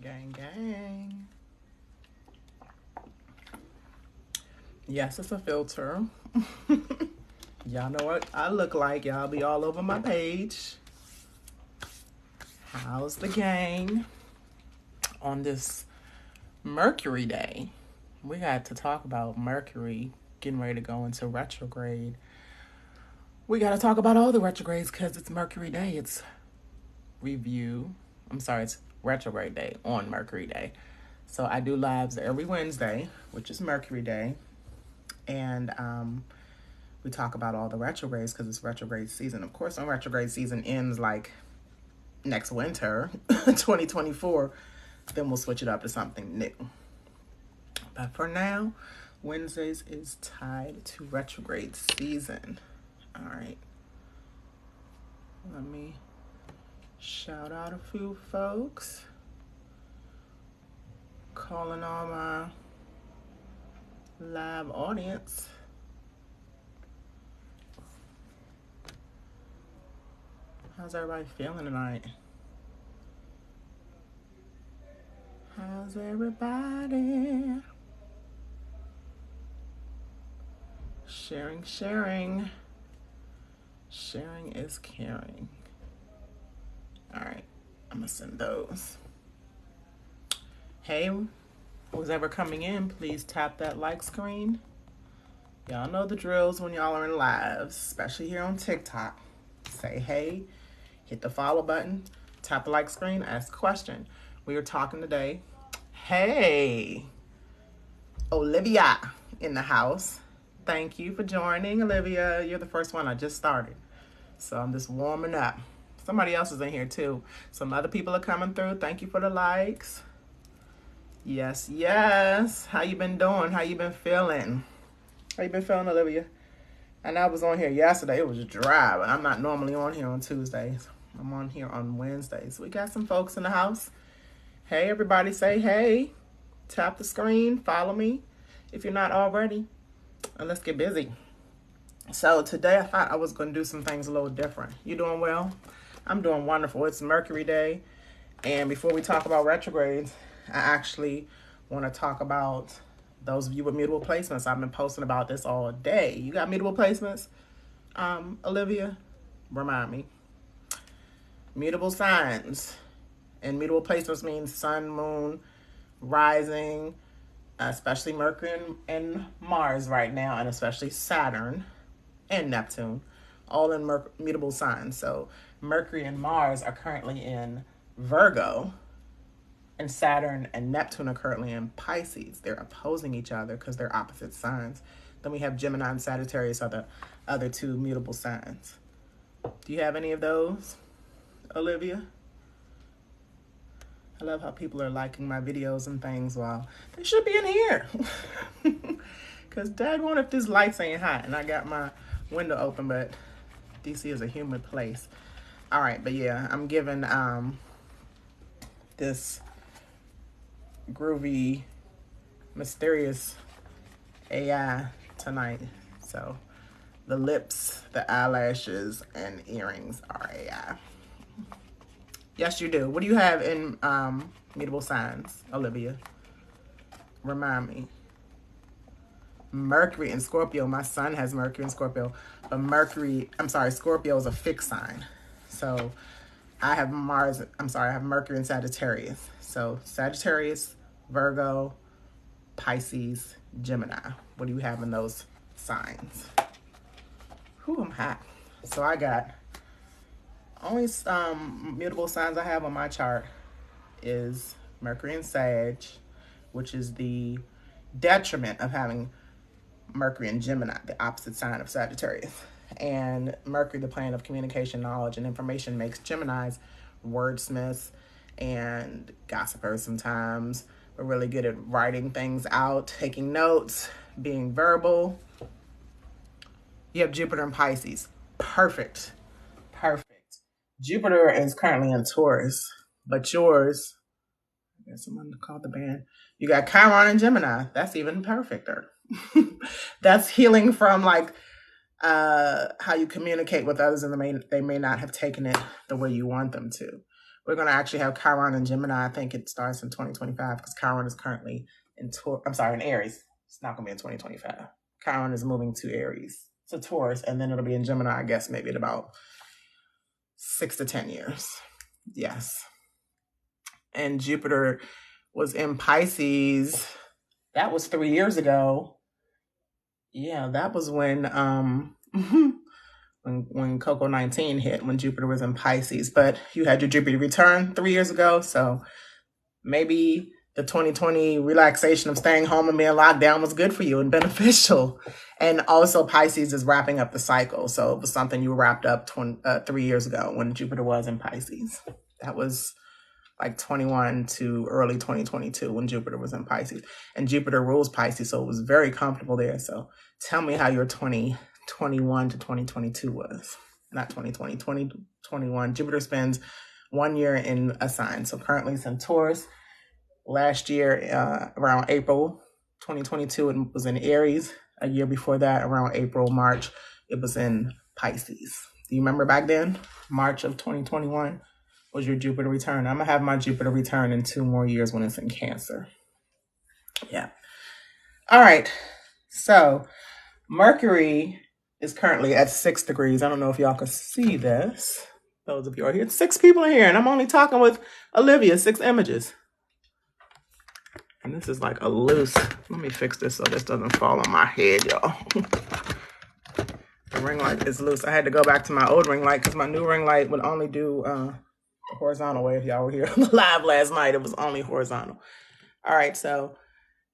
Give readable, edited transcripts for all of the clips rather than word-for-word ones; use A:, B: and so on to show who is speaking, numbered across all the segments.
A: Gang, gang. Yes, it's a filter. Y'all know what I look like. Y'all be all over my page. How's the gang? On this Mercury day, we got to talk about Mercury getting ready to go into retrograde. We got to talk about all the retrogrades because it's Mercury day. It's it's retrograde day on Mercury day. So I do lives every Wednesday, which is Mercury day. And we talk about all the retrogrades because it's retrograde season. Of course, when retrograde season ends like next winter, 2024, then we'll switch it up to something new. But for now, Wednesdays is tied to retrograde season. All right. Let me shout out a few folks. Calling all my live audience. How's everybody feeling tonight? How's everybody? Sharing. Sharing is caring. All right, I'm gonna send those. Hey, who's ever coming in, please tap that like screen. Y'all know the drills when y'all are in lives, especially here on TikTok. Say hey, hit the follow button, tap the like screen, ask a question. We are talking today. Hey, Olivia in the house. Thank you for joining, Olivia. You're the first one. I just started, so I'm just warming up. Somebody else is in here too. Some other people are coming through. Thank you for the likes. Yes. How you been doing? How you been feeling? How you been feeling, Olivia? And I was on here yesterday. It was dry, but I'm not normally on here on Tuesdays. I'm on here on Wednesdays. We got some folks in the house. Hey, everybody, say hey. Tap the screen. Follow me if you're not already. And let's get busy. So today I thought I was going to do some things a little different. You doing well? I'm doing wonderful. It's Mercury Day. And before we talk about retrogrades, I actually want to talk about those of you with mutable placements. I've been posting about this all day. You got mutable placements, Olivia? Remind me. Mutable signs. And mutable placements means sun, moon, rising, especially Mercury and Mars right now, and especially Saturn and Neptune, all in mutable signs. So Mercury and Mars are currently in Virgo, and Saturn and Neptune are currently in Pisces. They're opposing each other because they're opposite signs. Then we have Gemini and Sagittarius are the other two mutable signs. Do you have any of those, Olivia? I love how people are liking my videos and things while they should be in here. Because daggone if this lights ain't hot and I got my window open, but DC is a humid place. All right, but yeah, I'm giving this groovy, mysterious AI tonight. So the lips, the eyelashes, and earrings are AI. Yes, you do. What do you have in mutable signs, Olivia? Remind me. Mercury in Scorpio. My son has Mercury in Scorpio. But Scorpio is a fixed sign. So I have Mercury in Sagittarius. So Sagittarius, Virgo, Pisces, Gemini. What do you have in those signs? Whew, I'm hot. So I got only mutable signs I have on my chart is Mercury in Sag, which is the detriment of having Mercury in Gemini, the opposite sign of Sagittarius. And Mercury, the plane of communication, knowledge, and information, makes Geminis wordsmiths and gossipers sometimes. We're really good at writing things out, taking notes, being verbal. You have Jupiter in Pisces. Perfect. Jupiter is currently in Taurus, but yours, I guess someone called the band. You got Chiron and Gemini. That's even perfecter. That's healing from like how you communicate with others, and they may not have taken it the way you want them to. We're going to actually have Chiron and Gemini. I think it starts in 2025 because Chiron is currently in Aries. It's not going to be in 2025. Chiron is moving to Aries, to Taurus, and then it'll be in Gemini, I guess, maybe in about 6 to 10 years. Yes. And Jupiter was in Pisces. That was 3 years ago. Yeah, that was when when Coco-19 hit, when Jupiter was in Pisces. But you had your Jupiter return 3 years ago, so maybe the 2020 relaxation of staying home and being locked down was good for you and beneficial. And also Pisces is wrapping up the cycle, so it was something you wrapped up 3 years ago when Jupiter was in Pisces. That was like 21 to early 2022 when Jupiter was in Pisces. And Jupiter rules Pisces, so it was very comfortable there. So tell me how your 2021 to 2022 was. Not 2020, 2021. Jupiter spends 1 year in a sign. So currently it's in Taurus. Last year, around April 2022, it was in Aries. A year before that, around April, March, it was in Pisces. Do you remember back then? March of 2021 was your Jupiter return. I'm going to have my Jupiter return in 2 more years when it's in Cancer. Yeah. All right. So Mercury is currently at 6 degrees. I don't know if y'all can see this. Those of you are here. 6 people in here, and I'm only talking with Olivia, 6 images. And this is like a loose. Let me fix this so this doesn't fall on my head, y'all. The ring light is loose. I had to go back to my old ring light because my new ring light would only do the horizontal way. If y'all were here on the live last night, it was only horizontal. All right, so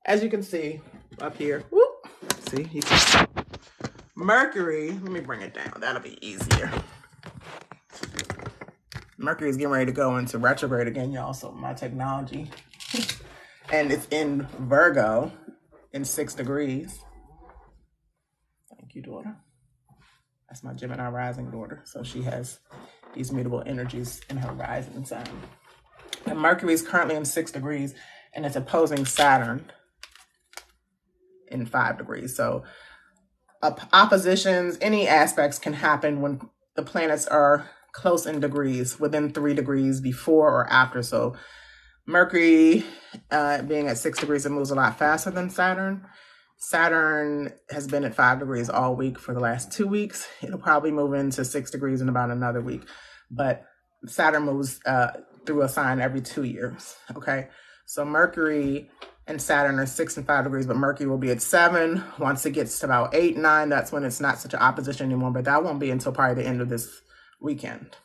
A: as you can see up here, whoop, see, you can Mercury, let me bring it down. That'll be easier. Mercury is getting ready to go into retrograde again, y'all. So my technology. And it's in Virgo in 6 degrees. Thank you, daughter. That's my Gemini rising daughter. So she has these mutable energies in her rising sign. And Mercury is currently in 6 degrees and it's opposing Saturn in 5 degrees. So oppositions, any aspects can happen when the planets are close in degrees, within 3 degrees before or after. So Mercury being at 6 degrees, it moves a lot faster than Saturn. Saturn has been at 5 degrees all week for the last 2 weeks. It'll probably move into 6 degrees in about another week. But Saturn moves through a sign every 2 years. Okay. So Mercury and Saturn are 6 and 5 degrees, but Mercury will be at 7. Once it gets to about 8, 9, that's when it's not such an opposition anymore. But that won't be until probably the end of this weekend.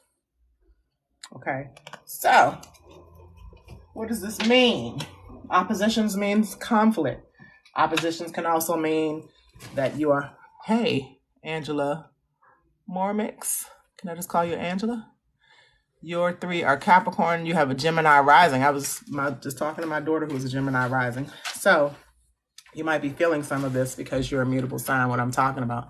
A: Okay. So what does this mean? Oppositions means conflict. Oppositions can also mean that you are, hey, Angela Mormix. Can I just call you Angela? Your 3 are Capricorn. You have a Gemini rising. I was just talking to my daughter who's a Gemini rising. So you might be feeling some of this because you're a mutable sign, what I'm talking about.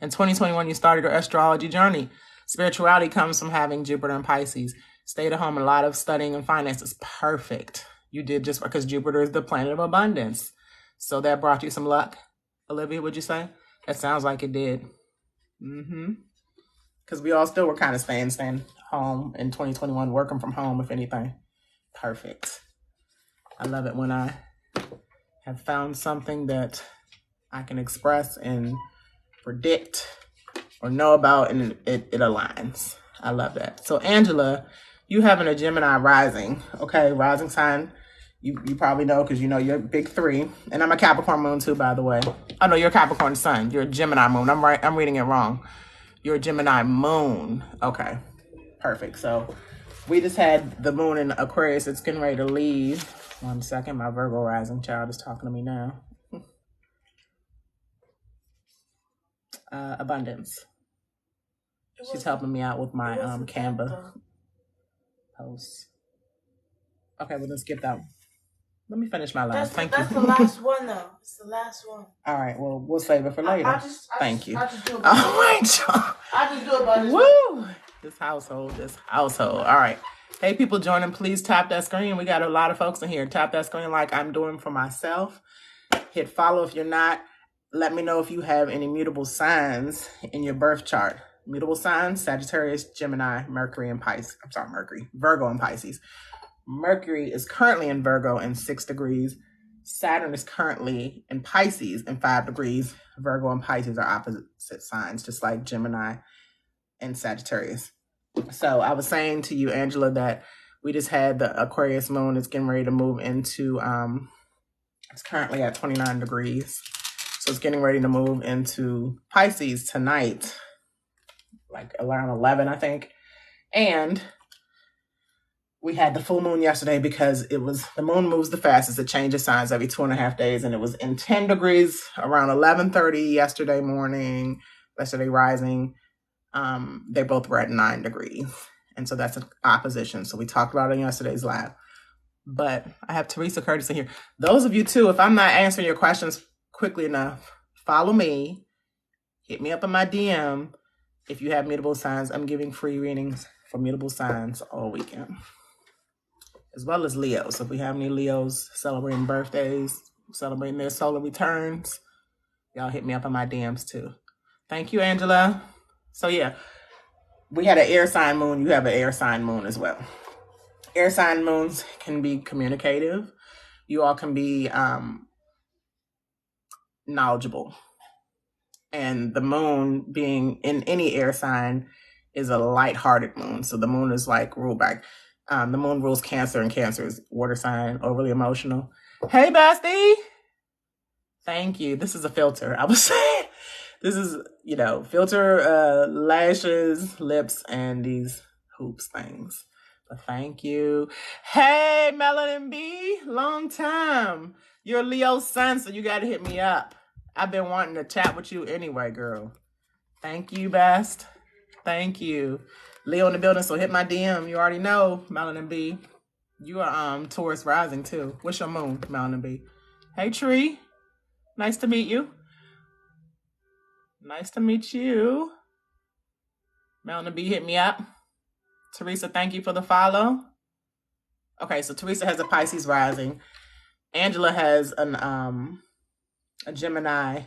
A: In 2021, you started your astrology journey. Spirituality comes from having Jupiter and Pisces. Stayed at home, a lot of studying and finances. Perfect. You did just because Jupiter is the planet of abundance. So that brought you some luck. Olivia, would you say? That sounds like it did. Because we all still were kind of staying home in 2021, working from home, if anything. Perfect. I love it when I have found something that I can express and predict or know about, and it aligns. I love that. So Angela, you having a Gemini rising, okay? Rising sign, you probably know because you know you're big 3. And I'm a Capricorn moon too, by the way. Oh no, you're a Capricorn sun. You're a Gemini moon. I'm right. I'm reading it wrong. You're a Gemini moon. Okay, perfect. So we just had the moon in Aquarius. It's getting ready to leave. 1 second. My Virgo rising child is talking to me now. Abundance. She's helping me out with my Canva posts. Okay, we're gonna skip that one. Let me finish my live. Thank you.
B: That's the last one, though. It's the last one.
A: All right, well, we'll save it for later. Thank you.
B: I just do it.
A: All right, y'all.
B: I just do it by this.
A: Woo! This household. All right. Hey, people joining, please tap that screen. We got a lot of folks in here. Tap that screen like I'm doing for myself. Hit follow if you're not. Let me know if you have any mutable signs in your birth chart. Mutable signs, Sagittarius, Gemini, Mercury, and Pisces. I'm sorry, Virgo and Pisces. Mercury is currently in Virgo in 6 degrees. Saturn is currently in Pisces in 5 degrees. Virgo and Pisces are opposite signs, just like Gemini and Sagittarius. So I was saying to you, Angela, that we just had the Aquarius moon. It's getting ready to move into, it's currently at 29 degrees. So it's getting ready to move into Pisces tonight, like around 11, I think. And we had the full moon yesterday because it was, the moon moves the fastest. It changes signs every 2.5 days. And it was in 10 degrees around 11:30 yesterday morning, yesterday rising. They both were at 9 degrees. And so that's an opposition. So we talked about it in yesterday's live. But I have Teresa Curtis in here. Those of you too, if I'm not answering your questions quickly enough, follow me. Hit me up in my DM. If you have mutable signs, I'm giving free readings for mutable signs all weekend. As well as Leos. So if we have any Leos celebrating birthdays, celebrating their solar returns, y'all hit me up in my DMs too. Thank you, Angela. So yeah, we had an air sign moon. You have an air sign moon as well. Air sign moons can be communicative. You all can be knowledgeable. And the moon being in any air sign is a lighthearted moon. So the moon is like ruled by, the moon rules Cancer, and Cancer is water sign, overly emotional. Hey, bestie. Thank you. This is a filter. I was saying, this is, filter lashes, lips, and these hoops things. But thank you. Hey, Melanin B, long time. You're a Leo sun, so you got to hit me up. I've been wanting to chat with you anyway, girl. Thank you, best. Thank you. Leo in the building, so hit my DM. You already know, Melanin B. You are Taurus rising, too. What's your moon, Melanin B? Hey, Tree. Nice to meet you. Nice to meet you. Melanin B, hit me up. Teresa, thank you for the follow. Okay, so Teresa has a Pisces rising. Angela has a Gemini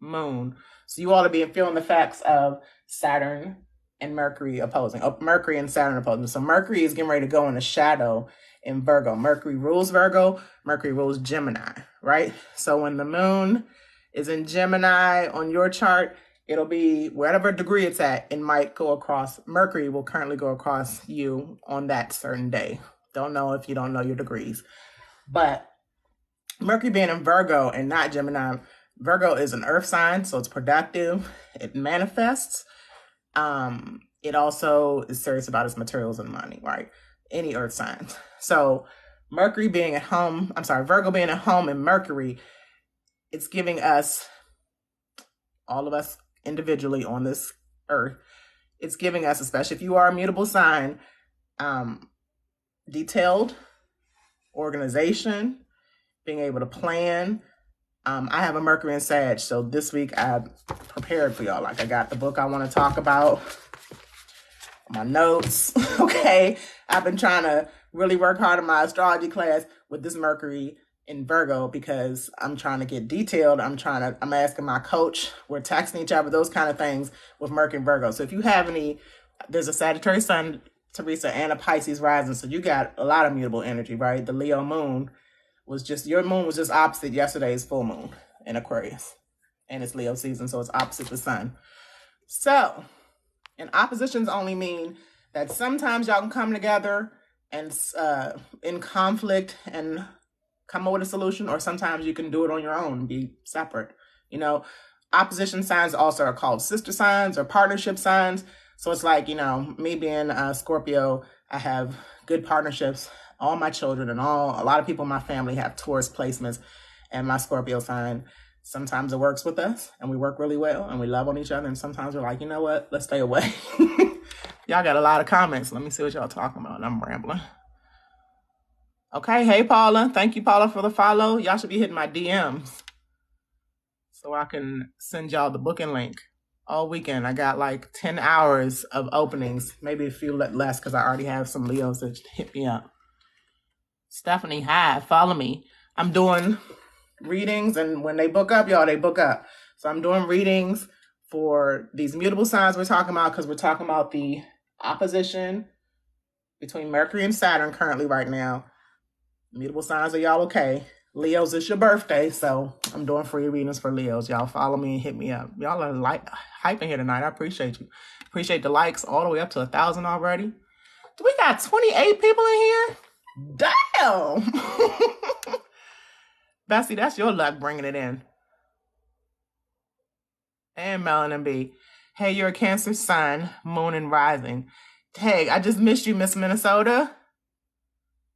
A: moon. So you all are being feeling the facts of Saturn and Mercury opposing. Mercury and Saturn opposing. So Mercury is getting ready to go in the shadow in Virgo. Mercury rules Virgo. Mercury rules Gemini, right? So when the moon is in Gemini on your chart, it'll be whatever degree it's at, it might go across. Mercury will currently go across you on that certain day. Don't know if you don't know your degrees. But Mercury being in Virgo and not Gemini, Virgo is an earth sign, so it's productive. It manifests. It also is serious about its materials and money, right? Any earth signs. So Virgo being at home in Mercury, it's giving us, all of us individually on this earth, it's giving us, especially if you are a mutable sign, detailed organization, being able to plan. I have a Mercury in Sag, so this week I prepared for y'all. Like, I got the book I want to talk about, my notes, okay? I've been trying to really work hard in my astrology class with this Mercury in Virgo because I'm trying to get detailed. I'm asking my coach. We're texting each other, those kind of things with Mercury and Virgo. So if you have there's a Sagittarius sun, Teresa, and a Pisces rising. So you got a lot of mutable energy, right? The Leo moon your moon was just opposite yesterday's full moon in Aquarius. And it's Leo season, so it's opposite the sun. So, and oppositions only mean that sometimes y'all can come together and in conflict and come up with a solution, or sometimes you can do it on your own and be separate. Opposition signs also are called sister signs or partnership signs. So it's like, me being a Scorpio, I have good partnerships. All my children and a lot of people in my family have Taurus placements, and my Scorpio sign, sometimes it works with us and we work really well and we love on each other. And sometimes we're like, you know what? Let's stay away. Y'all got a lot of comments. Let me see what y'all talking about. I'm rambling. Okay. Hey, Paula. Thank you, Paula, for the follow. Y'all should be hitting my DMs so I can send y'all the booking link. All weekend, I got like 10 hours of openings, maybe a few less because I already have some Leos that hit me up. Stephanie, hi, follow me. I'm doing readings, and when they book up, y'all, they book up. So I'm doing readings for these mutable signs we're talking about, because we're talking about the opposition between Mercury and Saturn currently right now. Mutable signs, are y'all okay? Leos, it's your birthday, so I'm doing free readings for Leos. Y'all follow me and hit me up. Y'all are hyping here tonight. I appreciate you. Appreciate the likes all the way up to 1,000 already. We got 28 people in here? Damn! Bessie, that's your luck bringing it in. And Melanin B. Hey, you're a Cancer sun, moon, and rising. Hey, I just missed you, Miss Minnesota.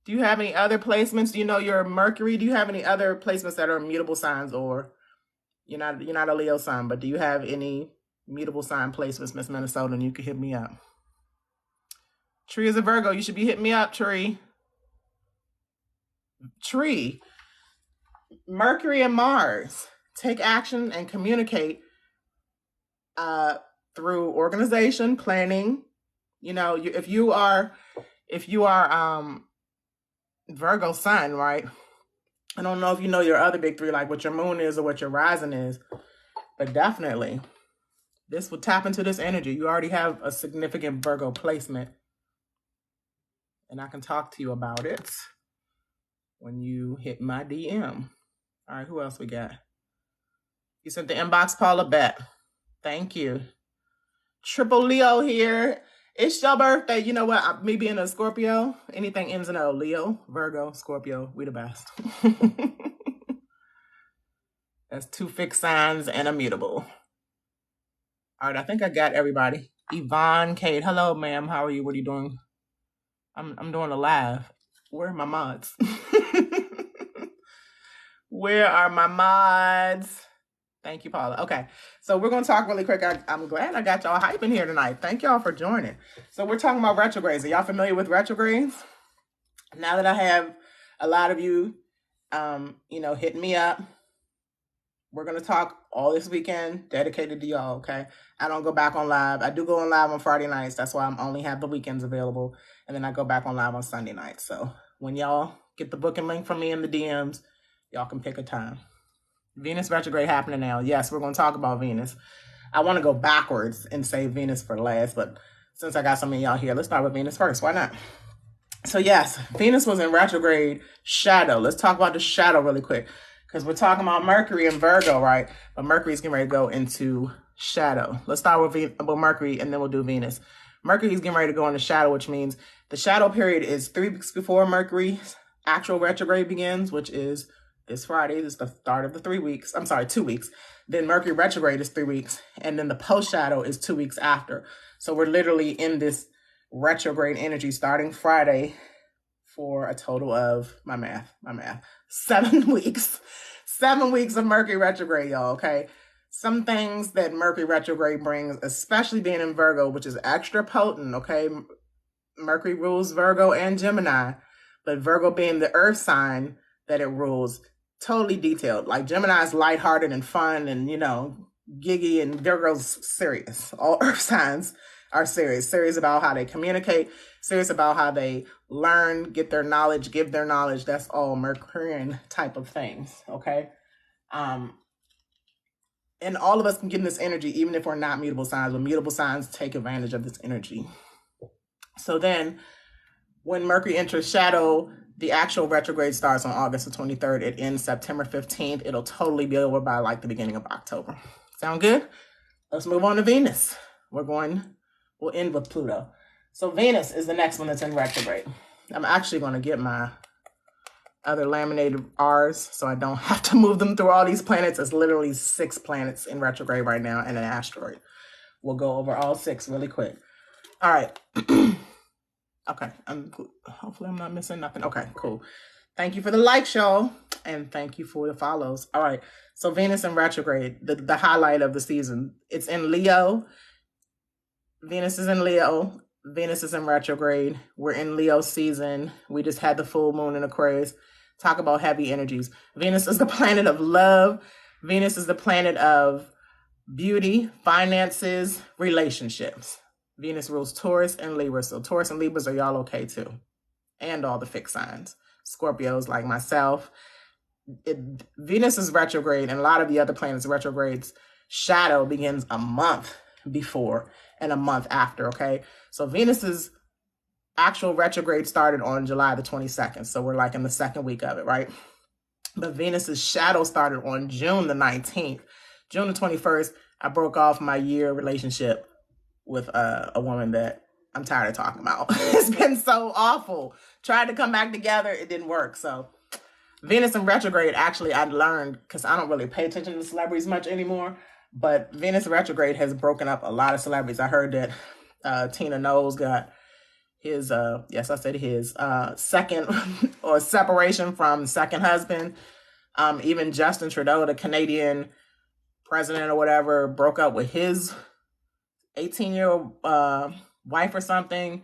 A: Do you have any other placements? Do you know your Mercury? Do you have any other placements that are mutable signs, or you're not a Leo sign, but do you have any mutable sign placements, Miss Minnesota? And you can hit me up. Tree is a Virgo. You should be hitting me up, Tree. Tree. Mercury and Mars. Take action and communicate through organization, planning. You know, if you are Virgo sun, right? I don't know if you know your other big three, like what your moon is or what your rising is, but definitely this will tap into this energy. You already have a significant Virgo placement, and I can talk to you about it when you hit my DM. All right, who else we got? You sent the inbox, Paula Bet. Thank you. Triple Leo here. It's your birthday. You know what? Me being a Scorpio, anything ends in a Leo, Virgo, Scorpio, we the best. That's 2 fixed signs and a mutable. All right, I think I got everybody. Yvonne, Kate, hello, ma'am. How are you? What are you doing? I'm doing a live. Where are my mods? Where are my mods? Thank you, Paula. Okay, so we're going to talk really quick. I'm glad I got y'all hyping here tonight. Thank y'all for joining. So we're talking about retrogrades. Are y'all familiar with retrogrades? Now that I have a lot of you, hitting me up, we're going to talk all this weekend dedicated to y'all, okay? I don't go back on live. I do go on live on Friday nights. That's why I only have the weekends available. And then I go back on live on Sunday nights. So when y'all get the booking link from me in the DMs, y'all can pick a time. Venus retrograde happening now. Yes, we're going to talk about Venus. I want to go backwards and say Venus for last, but since I got so many y'all here, let's start with Venus first. Why not? So yes, Venus was in retrograde shadow. Let's talk about the shadow really quick, because we're talking about Mercury and Virgo, right? But Mercury's getting ready to go into shadow. Let's start with Mercury, and then we'll do Venus. Mercury's getting ready to go into shadow, which means the shadow period is 3 weeks before Mercury's actual retrograde begins, which is this Friday. This is the start of the 3 weeks. I'm sorry, 2 weeks. Then Mercury retrograde is 3 weeks. And then the post shadow is 2 weeks after. So we're literally in this retrograde energy starting Friday for a total of, my math, 7 weeks. 7 weeks of Mercury retrograde, y'all, okay? Some things that Mercury retrograde brings, especially being in Virgo, which is extra potent, okay? Mercury rules Virgo and Gemini, but Virgo being the earth sign that it rules, totally detailed. Like Gemini's lighthearted and fun and, giggy, and Virgo's serious. All earth signs are serious about how they communicate, serious about how they learn, get their knowledge, give their knowledge. That's all Mercurian type of things, okay? And all of us can get in this energy, even if we're not mutable signs, but mutable signs take advantage of this energy. So then when Mercury enters shadow, the actual retrograde starts on August the 23rd. It ends September 15th. It'll totally be over by like the beginning of October. Sound good? Let's move on to Venus. We'll end with Pluto. So Venus is the next one that's in retrograde. I'm actually going to get my other laminated R's so I don't have to move them through all these planets. It's literally 6 planets in retrograde right now and an asteroid. We'll go over all 6 really quick. All right. Okay, hopefully I'm not missing nothing. Okay, cool. Thank you for the likes, y'all, and thank you for the follows. All right, so Venus in retrograde, the highlight of the season. It's in Leo. Venus is in Leo. Venus is in retrograde. We're in Leo season. We just had the full moon in Aquarius. Talk about heavy energies. Venus is the planet of love. Venus is the planet of beauty, finances, relationships. Venus rules Taurus and Libra. So Taurus and Libras are y'all okay too. And all the fixed signs. Scorpios like myself. Venus is retrograde, and a lot of the other planets retrogrades shadow begins a month before and a month after, okay? So Venus's actual retrograde started on July the 22nd. So we're like in the second week of it, right? But Venus's shadow started on June the 19th. June the 21st, I broke off my year relationship with a woman that I'm tired of talking about. It's been so awful. Tried to come back together. It didn't work. So Venus in retrograde, actually, I learned, because I don't really pay attention to celebrities much anymore, but Venus retrograde has broken up a lot of celebrities. I heard that Tina Knowles got his, yes, I said his, second or separation from second husband. Even Justin Trudeau, the Canadian president or whatever, broke up with his 18-year-old wife or something.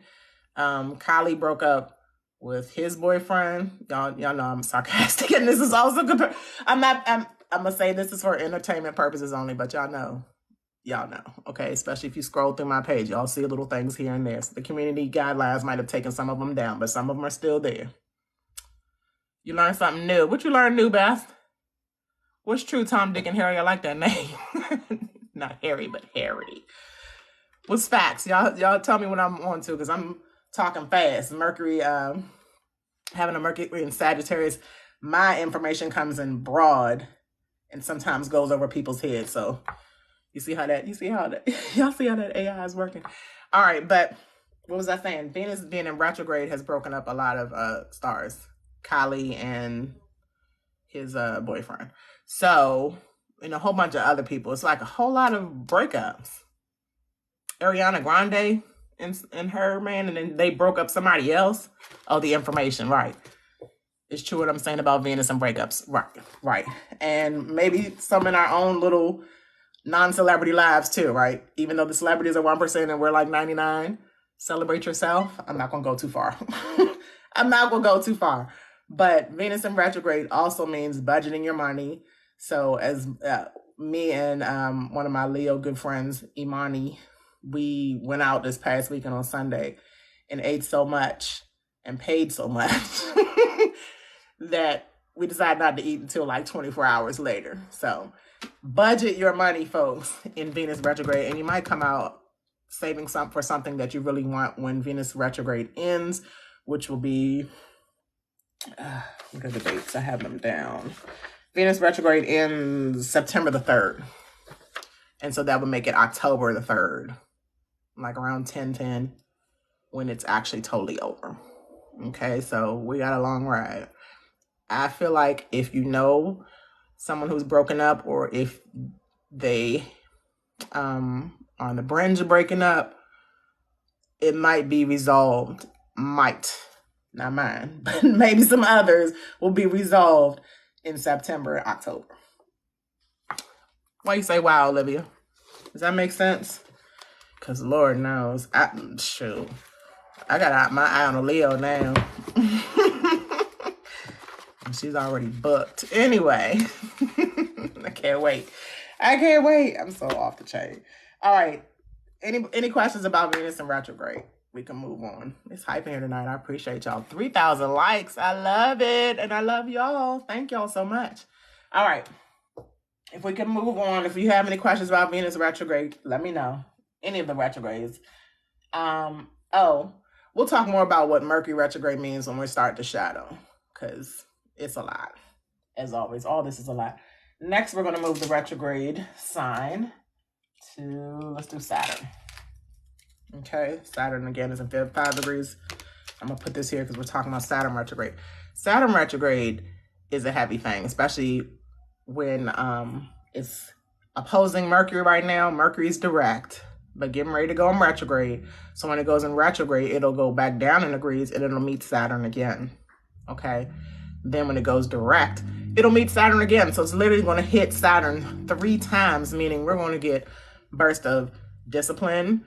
A: Kylie broke up with his boyfriend. Y'all know I'm sarcastic, and this is also good. I'm gonna say this is for entertainment purposes only, but y'all know, okay? Especially if you scroll through my page, y'all see little things here and there. So the community guidelines might have taken some of them down, but some of them are still there. You learn something new. What you learn new, Beth? What's true, Tom, Dick, and Harry? I like that name. Not Harry, but Harry. What's facts? Y'all tell me what I'm on to, because I'm talking fast. Mercury, having a Mercury in Sagittarius, my information comes in broad and sometimes goes over people's heads. So y'all see how that AI is working. All right, but what was I saying? Venus being in retrograde has broken up a lot of stars. Kylie and his boyfriend. So, and a whole bunch of other people. It's like a whole lot of breakups. Ariana Grande and her man, and then they broke up somebody else. Oh, the information, right. It's true what I'm saying about Venus and breakups. Right. And maybe some in our own little non-celebrity lives too, right? Even though the celebrities are 1% and we're like 99, celebrate yourself. I'm not going to go too far. But Venus in retrograde also means budgeting your money. So as me and one of my Leo good friends, Imani, we went out this past weekend on Sunday and ate so much and paid so much that we decided not to eat until like 24 hours later. So budget your money, folks, in Venus retrograde, and you might come out saving some for something that you really want when Venus retrograde ends, which will be, what are the dates? I have them down. Venus retrograde ends September the 3rd. And so that would make it October the 3rd, like around 10/10, when it's actually totally over. Okay, so we got a long ride. I feel like if you know someone who's broken up, or if they on the brink of breaking up, it might be resolved. Might. Not mine, but maybe some others will be resolved in September, October. Why you say wow, Olivia? Does that make sense? Because Lord knows, I got my eye on a Leo now. She's already booked. Anyway, I can't wait. I'm so off the chain. All right. Any questions about Venus in retrograde? We can move on. It's hype here tonight. I appreciate y'all. 3,000 likes. I love it. And I love y'all. Thank y'all so much. All right. If we can move on, if you have any questions about Venus retrograde, let me know. Any of the retrogrades. We'll talk more about what Mercury retrograde means when we start the shadow, because it's a lot. As always, all this is a lot. Next, we're going to move the retrograde sign to, let's do Saturn. Okay, Saturn again is in 5 degrees. I'm going to put this here because we're talking about Saturn retrograde. Saturn retrograde is a heavy thing, especially when it's opposing Mercury right now. Mercury's direct, but getting ready to go in retrograde. So when it goes in retrograde, it'll go back down in degrees and it'll meet Saturn again. Okay, then when it goes direct, it'll meet Saturn again. So it's literally going to hit Saturn 3 times, meaning we're going to get burst of discipline,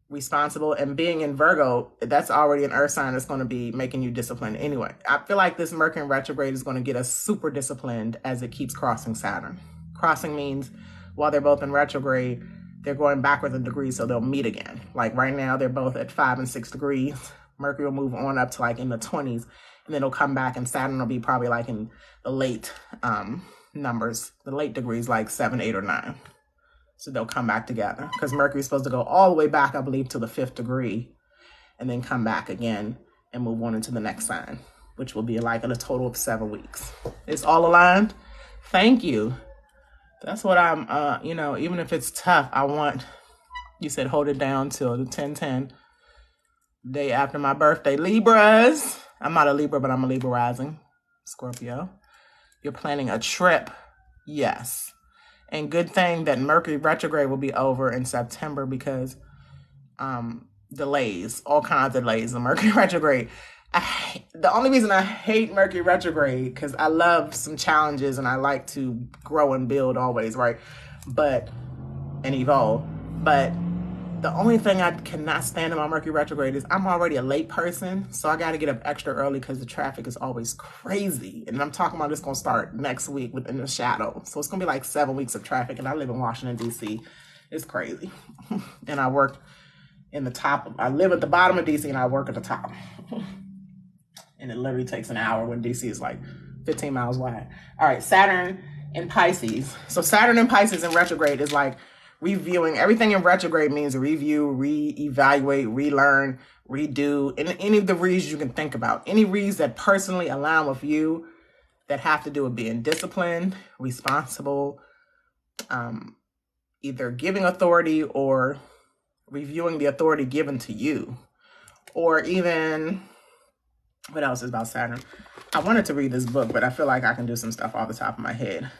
A: responsible, and being in Virgo, that's already an earth sign that's going to be making you disciplined anyway. I feel like this Mercury retrograde is going to get us super disciplined as it keeps crossing Saturn. Crossing means while they're both in retrograde, they're going backwards in degrees, so they'll meet again. Like right now, they're both at 5 and 6 degrees. Mercury will move on up to like in the 20s, and then it'll come back, and Saturn will be probably like in the late numbers, the late degrees, like 7, 8, or 9. So they'll come back together because Mercury's supposed to go all the way back, I believe, to the 5th degree and then come back again and move on into the next sign, which will be like in a total of 7 weeks. It's all aligned. Thank you. That's what I'm, even if it's tough, I want, you said hold it down till the 10/10, day after my birthday. Libras. I'm not a Libra, but I'm a Libra rising. Scorpio. You're planning a trip. Yes. And good thing that Mercury retrograde will be over in September because delays, all kinds of delays in Mercury retrograde. The only reason I hate Mercury retrograde, because I love some challenges and I like to grow and build always, right? And evolve. But the only thing I cannot stand about Mercury retrograde is I'm already a late person, so I got to get up extra early because the traffic is always crazy. And I'm talking about it's going to start next week within the shadow. So it's going to be like 7 weeks of traffic, and I live in Washington, D.C. It's crazy. And I work in the top. I live at the bottom of D.C. and I work at the top. And it literally takes an hour when D.C. is like 15 miles wide. All right, Saturn in Pisces. So Saturn in Pisces in retrograde is like reviewing. Everything in retrograde means review, re-evaluate, relearn, redo, and any of the reads you can think about. Any reads that personally align with you that have to do with being disciplined, responsible, either giving authority or reviewing the authority given to you. Or even, what else is about Saturn? I wanted to read this book, but I feel like I can do some stuff off the top of my head.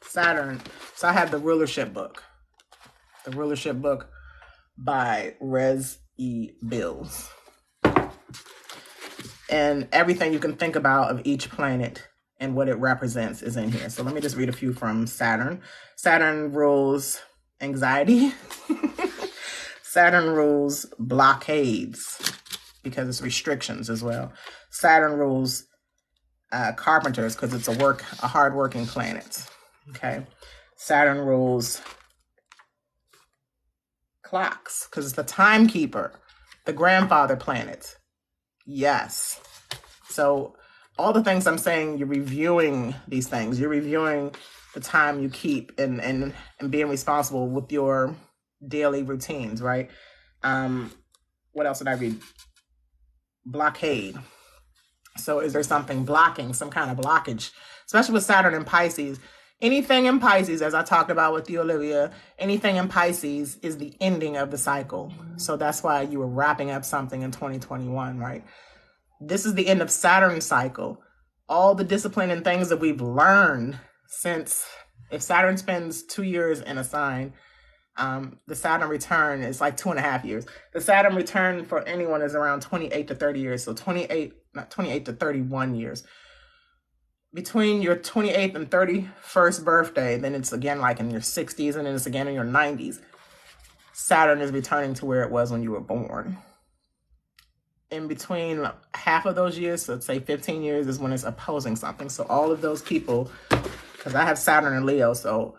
A: Saturn. So I have the rulership book. The rulership book by Rez E. Bills. And everything you can think about of each planet and what it represents is in here. So let me just read a few from Saturn. Saturn rules anxiety. Saturn rules blockades because it's restrictions as well. Saturn rules carpenters because it's a hard-working planet. Okay. Saturn rules clocks because it's the timekeeper, the grandfather planet. Yes. So all the things I'm saying, you're reviewing these things. You're reviewing the time you keep and being responsible with your daily routines, right? What else did I read? Blockade. So is there something blocking, some kind of blockage, especially with Saturn in Pisces? Anything in Pisces, as I talked about with you, Olivia, anything in Pisces is the ending of the cycle. So that's why you were wrapping up something in 2021, right? This is the end of Saturn's cycle. All the discipline and things that we've learned since, if Saturn spends 2 years in a sign, the Saturn return is like 2.5 years. The Saturn return for anyone is around 28 to 30 years. So 28 to 31 years. Between your 28th and 31st birthday, then it's again like in your 60s, and then it's again in your 90s. Saturn is returning to where it was when you were born. In between half of those years, so let's say 15 years, is when it's opposing something. So all of those people, because I have Saturn and Leo, so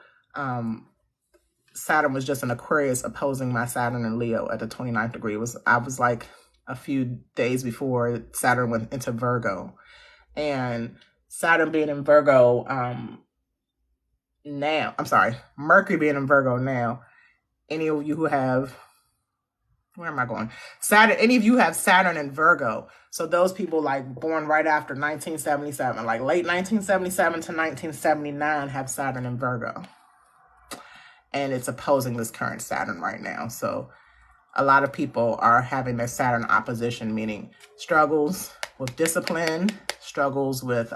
A: Saturn was just in Aquarius opposing my Saturn and Leo at the 29th degree. I was like a few days before Saturn went into Virgo. And Saturn being in Virgo Mercury being in Virgo now, any of you who have, where am I going? Any of you have Saturn in Virgo. So those people like born right after 1977, like late 1977 to 1979 have Saturn in Virgo. And it's opposing this current Saturn right now. So a lot of people are having their Saturn opposition, meaning struggles with discipline, struggles with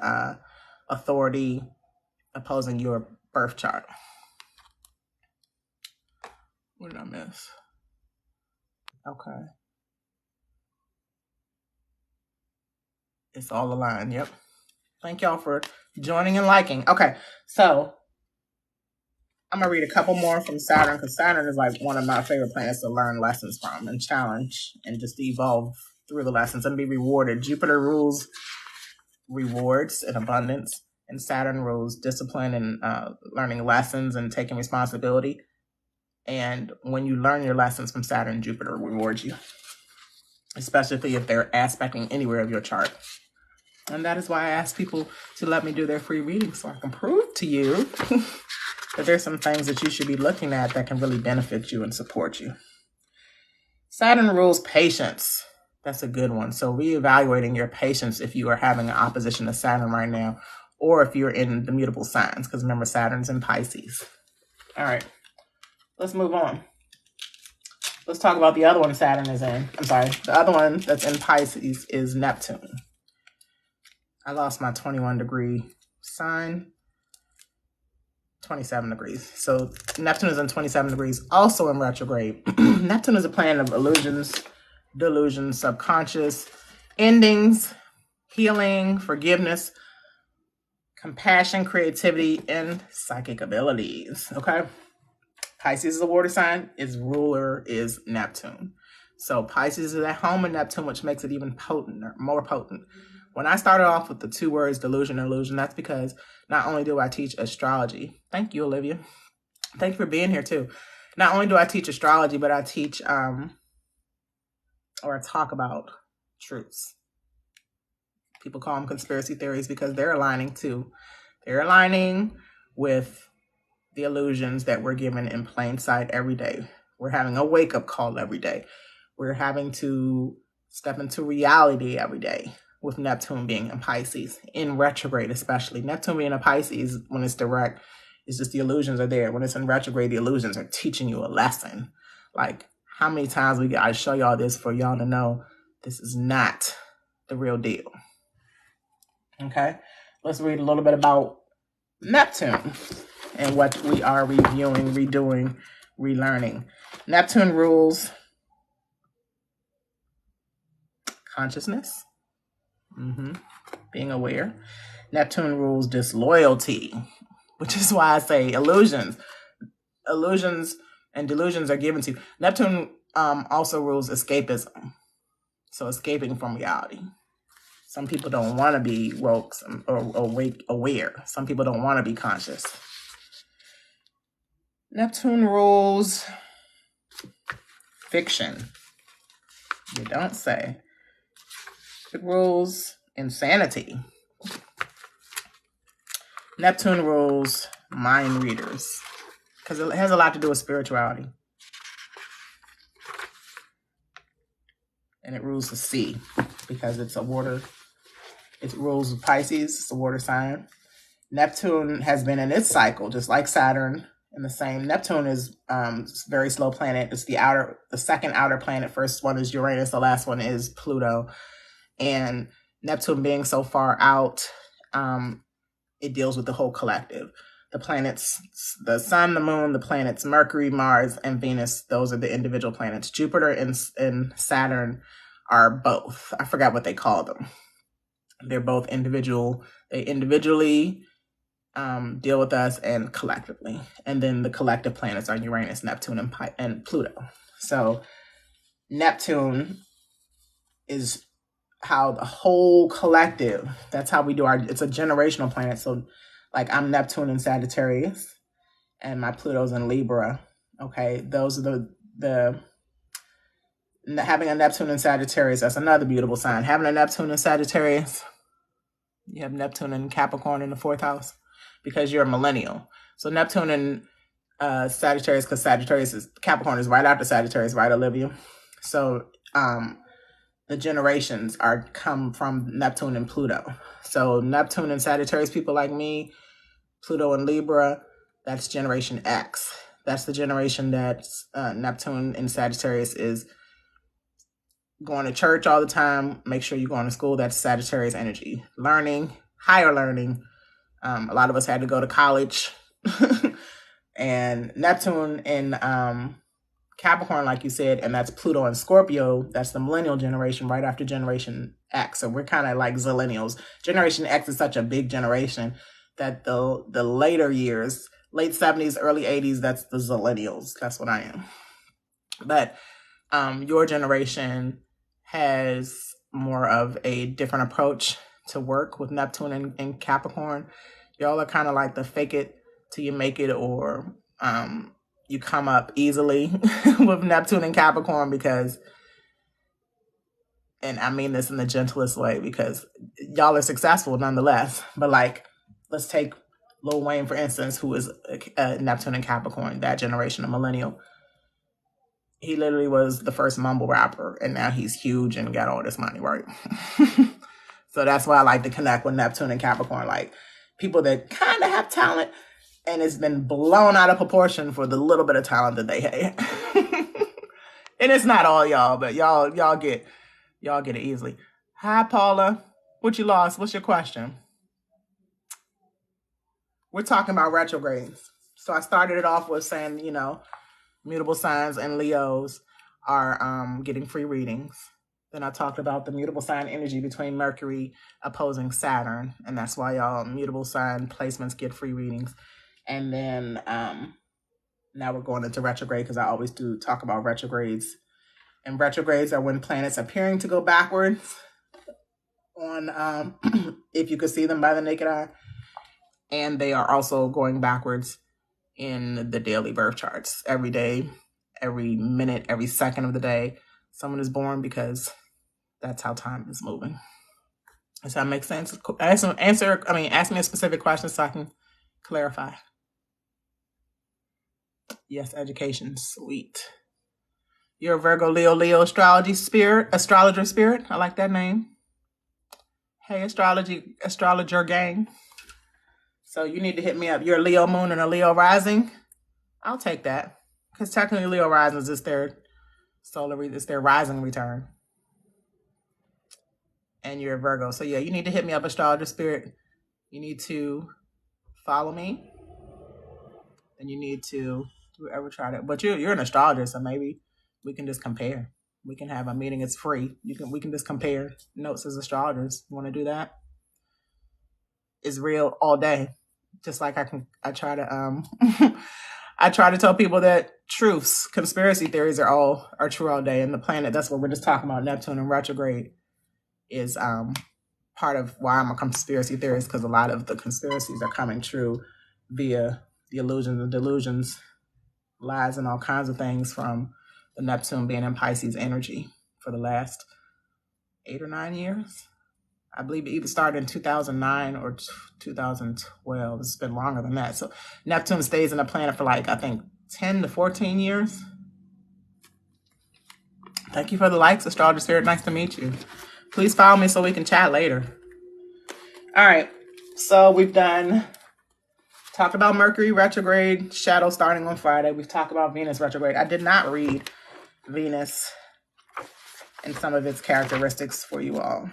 A: authority, opposing your birth chart. What did I miss? Okay. It's all aligned. Yep. Thank y'all for joining and liking. Okay. So I'm going to read a couple more from Saturn because Saturn is like one of my favorite planets to learn lessons from and challenge and just evolve through the lessons and be rewarded. Jupiter rules rewards and abundance, and Saturn rules discipline and learning lessons and taking responsibility. And when you learn your lessons from Saturn, Jupiter rewards you, especially if they're aspecting anywhere of your chart. And that is why I ask people to let me do their free reading so I can prove to you But there's some things that you should be looking at that can really benefit you and support you. Saturn rules patience. That's a good one. So reevaluating your patience if you are having an opposition to Saturn right now, or if you're in the mutable signs, because remember, Saturn's in Pisces. All right, let's move on. Let's talk about the other one Saturn is in. I'm sorry, the other one that's in Pisces is Neptune. I lost my 21 degree sign. 27 degrees. So Neptune is in 27 degrees, also in retrograde. Neptune is a planet of illusions, delusions, subconscious, endings, healing, forgiveness, compassion, creativity, and psychic abilities. Okay. Pisces is a water sign. Its ruler is Neptune. So Pisces is at home in Neptune, which makes it even more potent. When I started off with the two words, delusion and illusion, that's because not only do I teach astrology. Thank you, Olivia. Thank you for being here too. Not only do I teach astrology, but I teach or I talk about truths. People call them conspiracy theories because they're aligning too. They're aligning with the illusions that we're given in plain sight every day. We're having a wake-up call every day. We're having to step into reality every day, with Neptune being in Pisces, in retrograde especially. Neptune being in Pisces, when it's direct, it's just the illusions are there. When it's in retrograde, the illusions are teaching you a lesson. Like, how many times we gotta show y'all this for y'all to know this is not the real deal. Okay, let's read a little bit about Neptune and what we are reviewing, redoing, relearning. Neptune rules consciousness. Being aware. Neptune rules disloyalty, which is why I say illusions. Illusions and delusions are given to you. Neptune also rules escapism. So escaping from reality. Some people don't want to be woke or aware. Some people don't want to be conscious. Neptune rules fiction. You don't say. It rules insanity. Neptune rules mind readers because it has a lot to do with spirituality. And it rules the sea because it's a water. It rules Pisces, it's a water sign. Neptune has been in its cycle, just like Saturn. And the same. Neptune is a very slow planet. It's the second outer planet. First one is Uranus. The last one is Pluto. And Neptune being so far out, it deals with the whole collective. The planets, the sun, the moon, the planets, Mercury, Mars, and Venus, those are the individual planets. Jupiter and Saturn are both. I forgot what they call them. They're both individual. They individually deal with us and collectively. And then the collective planets are Uranus, Neptune, and Pluto. So Neptune is how the whole collective, that's how we do it's a generational planet. So like I'm Neptune in Sagittarius and my Pluto's in Libra. Okay. Those are the having a Neptune in Sagittarius, that's another beautiful sign. Having a Neptune in Sagittarius, you have Neptune in Capricorn in the 4th house because you're a millennial. So Neptune in Sagittarius, because Capricorn is right after Sagittarius, right, Olivia? So the generations come from Neptune and Pluto. So Neptune and Sagittarius, people like me, Pluto and Libra, that's Generation X. That's the generation that Neptune and Sagittarius is going to church all the time. Make sure you're going to school. That's Sagittarius energy. Learning, higher learning. A lot of us had to go to college. And Neptune in Capricorn, like you said, and that's Pluto and Scorpio. That's the millennial generation right after Generation X. So we're kind of like zillennials. Generation X is such a big generation that the later years, late 70s, early 80s, that's the zillennials. That's what I am. But your generation has more of a different approach to work with Neptune and Capricorn. Y'all are kind of like the fake it till you make it, or you come up easily with Neptune and Capricorn because, and I mean this in the gentlest way, because y'all are successful nonetheless. But like, let's take Lil Wayne, for instance, who is Neptune and Capricorn, that generation of millennial. He literally was the first mumble rapper, and now he's huge and got all this money, right? So that's why I like to connect with Neptune and Capricorn, like people that kind of have talent, and it's been blown out of proportion for the little bit of talent that they had. And it's not all y'all, but y'all get it easily. Hi, Paula. What you lost? What's your question? We're talking about retrogrades. So I started it off with saying, mutable signs and Leos are getting free readings. Then I talked about the mutable sign energy between Mercury opposing Saturn. And that's why y'all mutable sign placements get free readings. And then now we're going into retrograde because I always do talk about retrogrades. And retrogrades are when planets appearing to go backwards on, if you could see them by the naked eye. And they are also going backwards in the daily birth charts. Every day, every minute, every second of the day, someone is born because that's how time is moving. Does that make sense? Ask me a specific question so I can clarify. Yes, education, sweet. You're a Virgo, Leo, astrologer spirit. I like that name. Hey, astrologer gang. So you need to hit me up. You're a Leo moon and a Leo rising. I'll take that. Because technically Leo rising is their it's their rising return. And you're a Virgo. So yeah, you need to hit me up, astrologer spirit. You need to follow me. And you need to ever try that. But you're an astrologer, so maybe we can just compare. We can have a meeting. It's free. We can just compare notes as astrologers. You want to do that? It's real all day. Just like I try to I try to tell people that truths, conspiracy theories are true all day. And the planet, that's what we're just talking about, Neptune and retrograde, is part of why I'm a conspiracy theorist, because a lot of the conspiracies are coming true via the illusions and delusions, lies and all kinds of things from the Neptune being in Pisces energy for the last 8 or 9 years. I believe it either started in 2009 or 2012. It's been longer than that. So Neptune stays in the planet for I think 10 to 14 years. Thank you for the likes, astrologer spirit. Nice to meet you. Please follow me so we can chat later. All right. So we've talked about Mercury retrograde, shadow starting on Friday. We've talked about Venus retrograde. I did not read Venus and some of its characteristics for you all.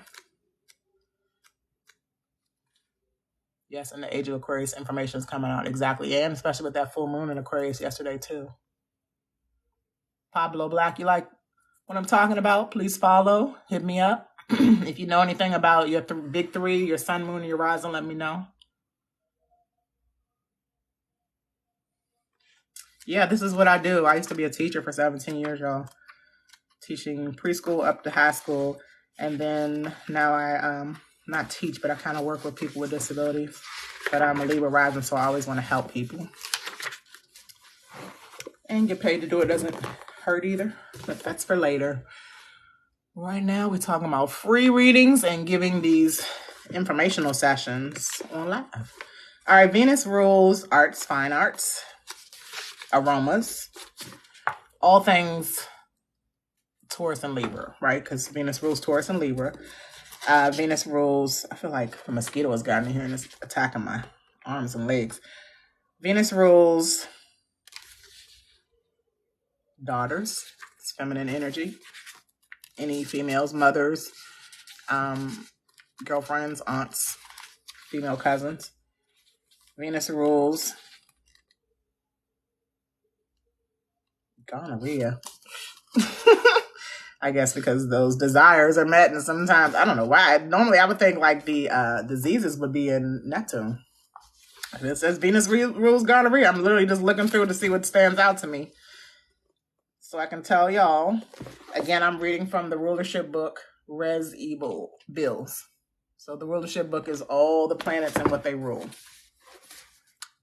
A: Yes, and the age of Aquarius information is coming out exactly, and especially with that full moon in Aquarius yesterday too. Pablo Black, you like what I'm talking about? Please follow, hit me up. If you know anything about your big three, your sun, moon, and your rising, let me know. Yeah, this is what I do. I used to be a teacher for 17 years, y'all. Teaching preschool up to high school. And then now I not teach, but I kind of work with people with disabilities. But I'm a Libra rising, so I always want to help people. And get paid to do it doesn't hurt either. But that's for later. Right now, we're talking about free readings and giving these informational sessions on live. All right, Venus rules arts, fine arts, aromas, all things Taurus and Libra, right? Because Venus rules Taurus and Libra. Venus rules, I feel like a mosquito has gotten in here and it's attacking my arms and legs. Venus rules daughters, it's feminine energy. Any females, mothers, girlfriends, aunts, female cousins. Venus rules gonorrhea. I guess because those desires are met, and sometimes, I don't know why. Normally I would think the diseases would be in Neptune. It says Venus rules gonorrhea. I'm literally just looking through to see what stands out to me. So I can tell y'all, again, I'm reading from the rulership book, Res Evil Bills. So the rulership book is all the planets and what they rule.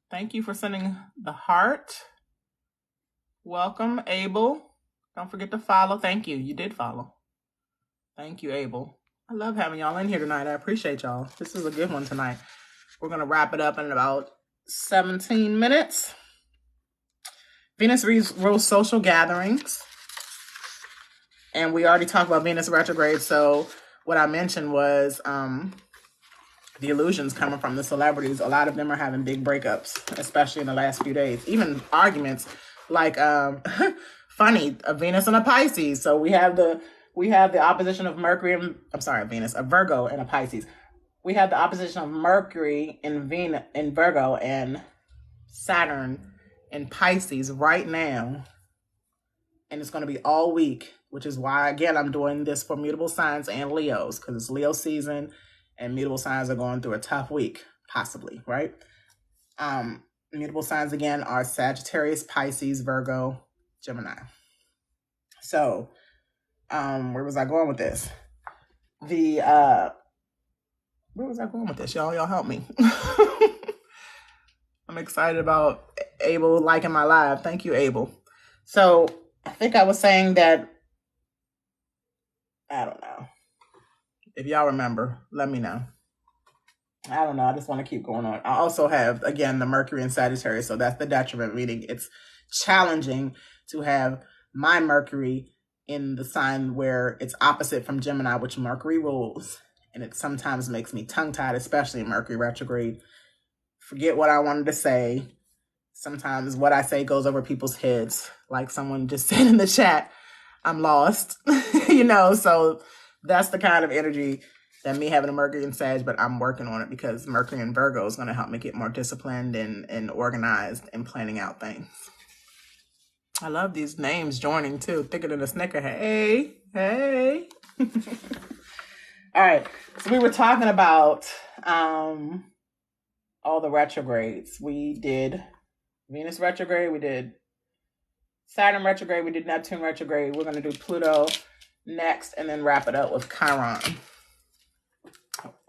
A: Thank you for sending the heart. Welcome, Abel. Don't forget to follow. Thank you. You did follow. Thank you, Abel. I love having y'all in here tonight. I appreciate y'all. This is a good one tonight. We're going to wrap it up in about 17 minutes. Venus rules social gatherings. And we already talked about Venus retrograde. So what I mentioned was the illusions coming from the celebrities. A lot of them are having big breakups, especially in the last few days. Even arguments like funny, a Venus and a Pisces. So we have the opposition of Mercury and a Virgo and a Pisces. We have the opposition of Mercury in Venus in Virgo and Saturn in Pisces right now. And it's going to be all week, which is why, again, I'm doing this for mutable signs and Leos, because it's Leo season and mutable signs are going through a tough week, possibly, right? Mutable signs, again, are Sagittarius, Pisces, Virgo, Gemini. So, where was I going with this? Where was I going with this, y'all? Y'all help me. I'm excited about Abel liking my live. Thank you, Abel. So, I think I was saying that, I don't know. If y'all remember, let me know. I don't know. I just want to keep going on. I also have, again, the Mercury in Sagittarius. So that's the detriment, meaning it's challenging to have my Mercury in the sign where it's opposite from Gemini, which Mercury rules. And it sometimes makes me tongue-tied, especially in Mercury retrograde. Forget what I wanted to say. Sometimes what I say goes over people's heads. Like someone just said in the chat, I'm lost. So that's the kind of energy that me having a Mercury in Sag, but I'm working on it because Mercury in Virgo is going to help me get more disciplined and organized and planning out things. I love these names joining too. Thicker than a Snicker. Hey. All right. So we were talking about all the retrogrades. We did Venus retrograde. We did Saturn retrograde. We did Neptune retrograde. We're going to do Pluto next and then wrap it up with Chiron.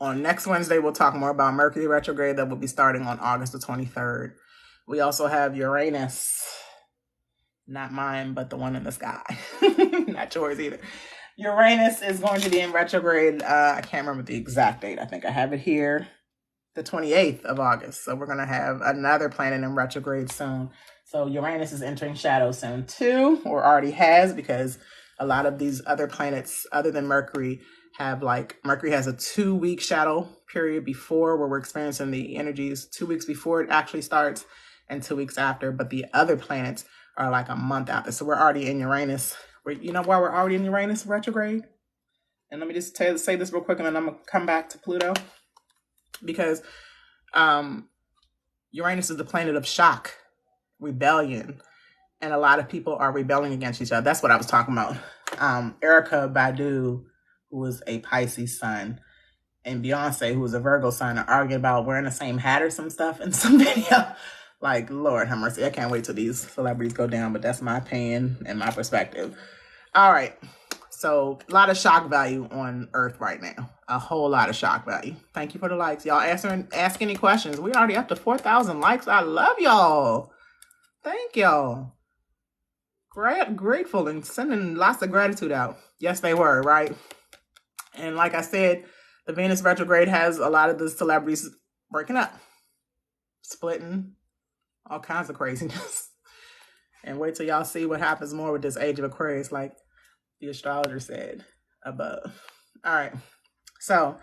A: On next Wednesday, we'll talk more about Mercury retrograde that will be starting on August the 23rd. We also have Uranus. Not mine, but the one in the sky. Not yours either. Uranus is going to be in retrograde. I can't remember the exact date. I think I have it here. The 28th of August. So we're going to have another planet in retrograde soon. So Uranus is entering shadow soon too, or already has, because a lot of these other planets, other than Mercury, Mercury has a 2-week shadow period before, where we're experiencing the energies 2 weeks before it actually starts and 2 weeks after. But the other planets are like a month after. So we're already in Uranus. You know why we're already in Uranus retrograde? And let me just say this real quick, and then I'm going to come back to Pluto. Because Uranus is the planet of shock, rebellion, and a lot of people are rebelling against each other. That's what I was talking about. Erykah Badu, who was a Pisces sun, and Beyonce, who was a Virgo sign, are arguing about wearing the same hat or some stuff in some video. Like, Lord have mercy. I can't wait till these celebrities go down, but that's my opinion and my perspective. All right. So a lot of shock value on Earth right now. A whole lot of shock value. Thank you for the likes. Y'all ask any questions. We're already up to 4,000 likes. I love y'all. Thank y'all. Grateful and sending lots of gratitude out. Yes, they were, right? And like I said, the Venus retrograde has a lot of the celebrities breaking up, splitting, all kinds of craziness. And wait till y'all see what happens more with this age of Aquarius, like the astrologer said above. All right. So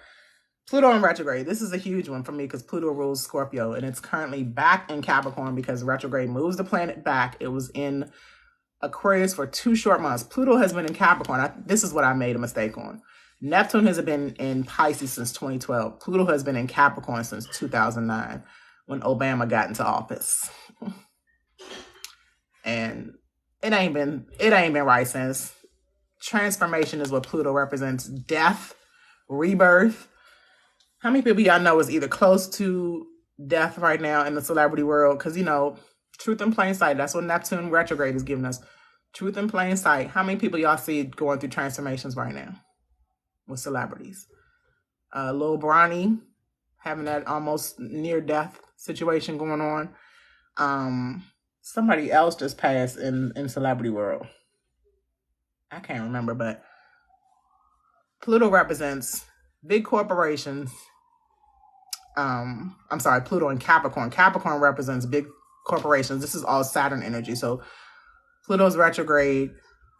A: Pluto in retrograde. This is a huge one for me because Pluto rules Scorpio, and it's currently back in Capricorn because retrograde moves the planet back. It was in Aquarius for 2 short months. Pluto has been in Capricorn. This is what I made a mistake on. Neptune has been in Pisces since 2012. Pluto has been in Capricorn since 2009 when Obama got into office. And it ain't been right since. Transformation is what Pluto represents. Death, rebirth. How many people y'all know is either close to death right now in the celebrity world? Because, truth in plain sight. That's what Neptune retrograde is giving us. Truth in plain sight. How many people y'all see going through transformations right now with celebrities? Lil Bronny having that almost near-death situation going on. Somebody else just passed in celebrity world. I can't remember, but Pluto represents big corporations, I'm sorry, Pluto in Capricorn. Capricorn represents big corporations. This is all Saturn energy. So Pluto's retrograde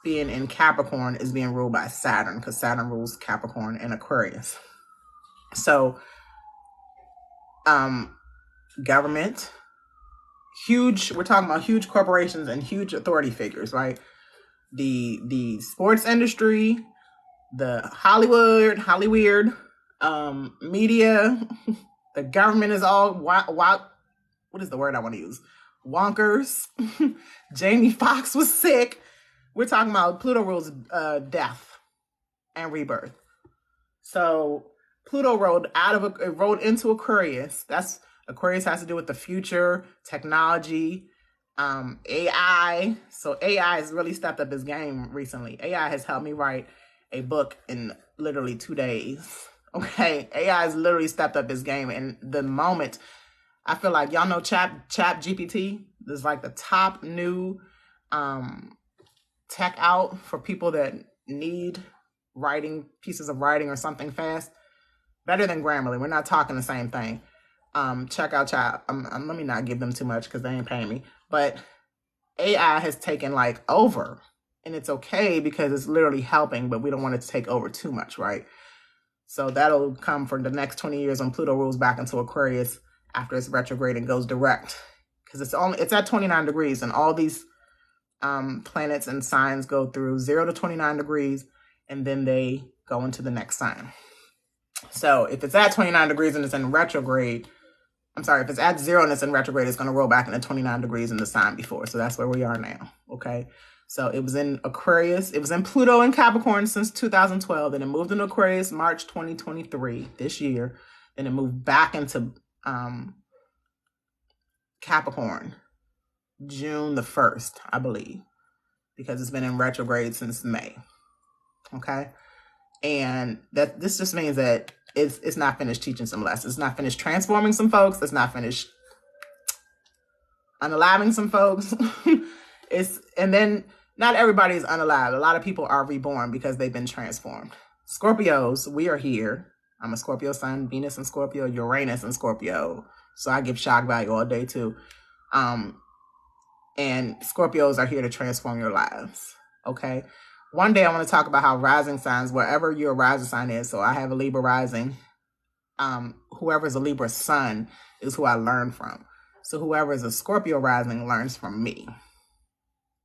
A: being in Capricorn is being ruled by Saturn because Saturn rules Capricorn and Aquarius. So government, huge, we're talking about huge corporations and huge authority figures, right? The sports industry, the Hollywood, media, the government is all what is the word I want to use? Wonkers. Jamie Foxx was sick. We're talking about Pluto rules death and rebirth. So Pluto rode into Aquarius. That's Aquarius has to do with the future, technology, AI. So AI has really stepped up his game recently. AI has helped me write a book in literally 2 days. Okay, AI has literally stepped up his game. And the moment, I feel like y'all know Chat GPT is like the top new tech out for people that need pieces of writing or something fast. Better than Grammarly. We're not talking the same thing. Check out Chat. Let me not give them too much because they ain't paying me. But AI has taken like over, and it's okay because it's literally helping, but we don't want it to take over too much, right? So that'll come for the next 20 years when Pluto rolls back into Aquarius after it's retrograde and goes direct, because it's at 29 degrees, and all these planets and signs go through 0 to 29 degrees, and then they go into the next sign. So if it's at 29 degrees and it's in retrograde, if it's at 0 and it's in retrograde, it's going to roll back into 29 degrees in the sign before. So that's where we are now. Okay. So it was in Aquarius. It was in Pluto and Capricorn since 2012. Then it moved into Aquarius March 2023, this year. Then it moved back into Capricorn June the 1st, I believe, because it's been in retrograde since May. Okay. And this just means that it's not finished teaching some lessons. It's not finished transforming some folks. It's not finished unaliving some folks. And then not everybody is unalived. A lot of people are reborn because they've been transformed. Scorpios, we are here. I'm a Scorpio sun, Venus in Scorpio, Uranus in Scorpio. So I give shock value all day too. And Scorpios are here to transform your lives. Okay. One day I want to talk about how rising signs, wherever your rising sign is. So I have a Libra rising. Whoever is a Libra sun is who I learn from. So whoever is a Scorpio rising learns from me,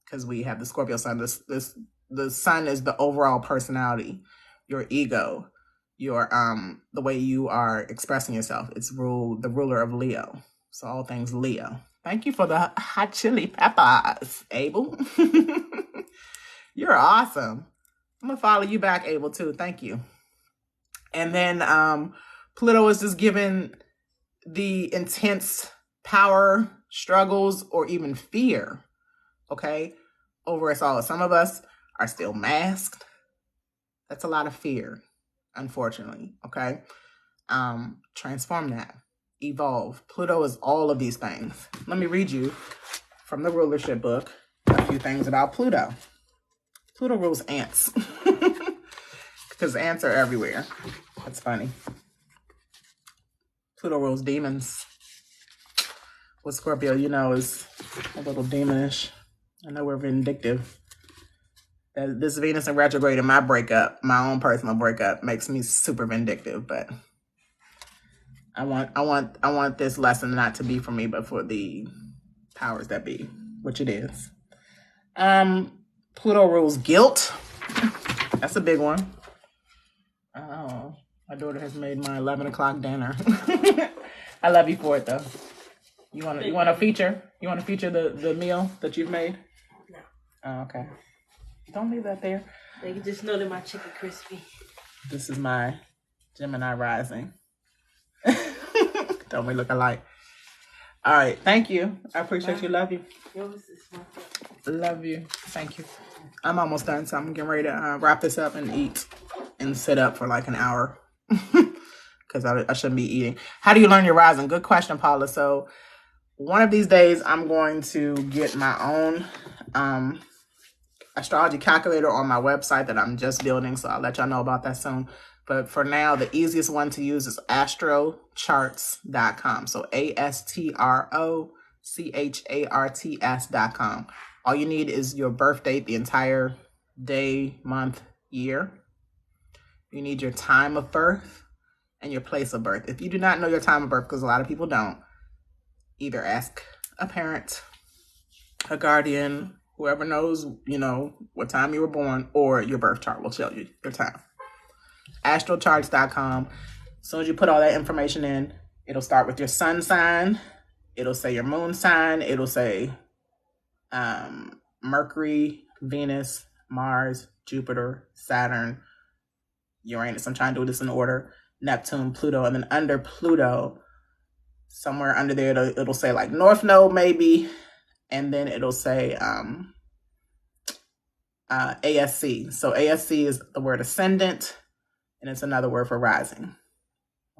A: because we have the Scorpio sun. The sun is the overall personality, your ego, your the way you are expressing yourself. It's the ruler of Leo. So all things Leo. Thank you for the hot chili peppers, Abel. You're awesome. I'm going to follow you back, Abel, too. Thank you. And then Pluto is just given the intense power, struggles, or even fear, okay, over us all. Some of us are still masked. That's a lot of fear, unfortunately, okay? Transform that. Evolve. Pluto is all of these things. Let me read you from the rulership book a few things about Pluto. Pluto rules ants because ants are everywhere. That's funny. Pluto rules demons. What Scorpio, is a little demonish. I know we're vindictive. This Venus in retrograde in my own personal breakup, makes me super vindictive. But I want this lesson not to be for me, but for the powers that be, which it is. Pluto rules guilt. That's a big one. Oh, my daughter has made my 11 o'clock dinner. I love you for it, though. You want to feature? You want to feature the meal that you've made?
B: No.
A: Oh, okay. Don't leave that there.
B: They can just know that my chicken crispy.
A: This is my Gemini rising. Don't we look alike? All right. Thank you. I appreciate you. Love you. Love you. Thank you. I'm almost done, so I'm getting ready to wrap this up and eat and sit up for like an hour because I shouldn't be eating. How do you learn your rising? Good question, Paula. So one of these days, I'm going to get my own astrology calculator on my website that I'm just building. So I'll let y'all know about that soon. But for now, the easiest one to use is astrocharts.com. So astrocharts.com. All you need is your birth date, the entire day, month, year. You need your time of birth and your place of birth. If you do not know your time of birth, because a lot of people don't, either ask a parent, a guardian, whoever knows, what time you were born, or your birth chart will tell you your time. Astrocharts.com. As soon as you put all that information in, it'll start with your sun sign. It'll say your moon sign. It'll say Mercury, Venus, Mars, Jupiter, Saturn, Uranus. I'm trying to do this in order. Neptune, Pluto, and then under Pluto, somewhere under there, it'll say like North Node maybe, and then it'll say ASC. So ASC is the word ascendant, and it's another word for rising.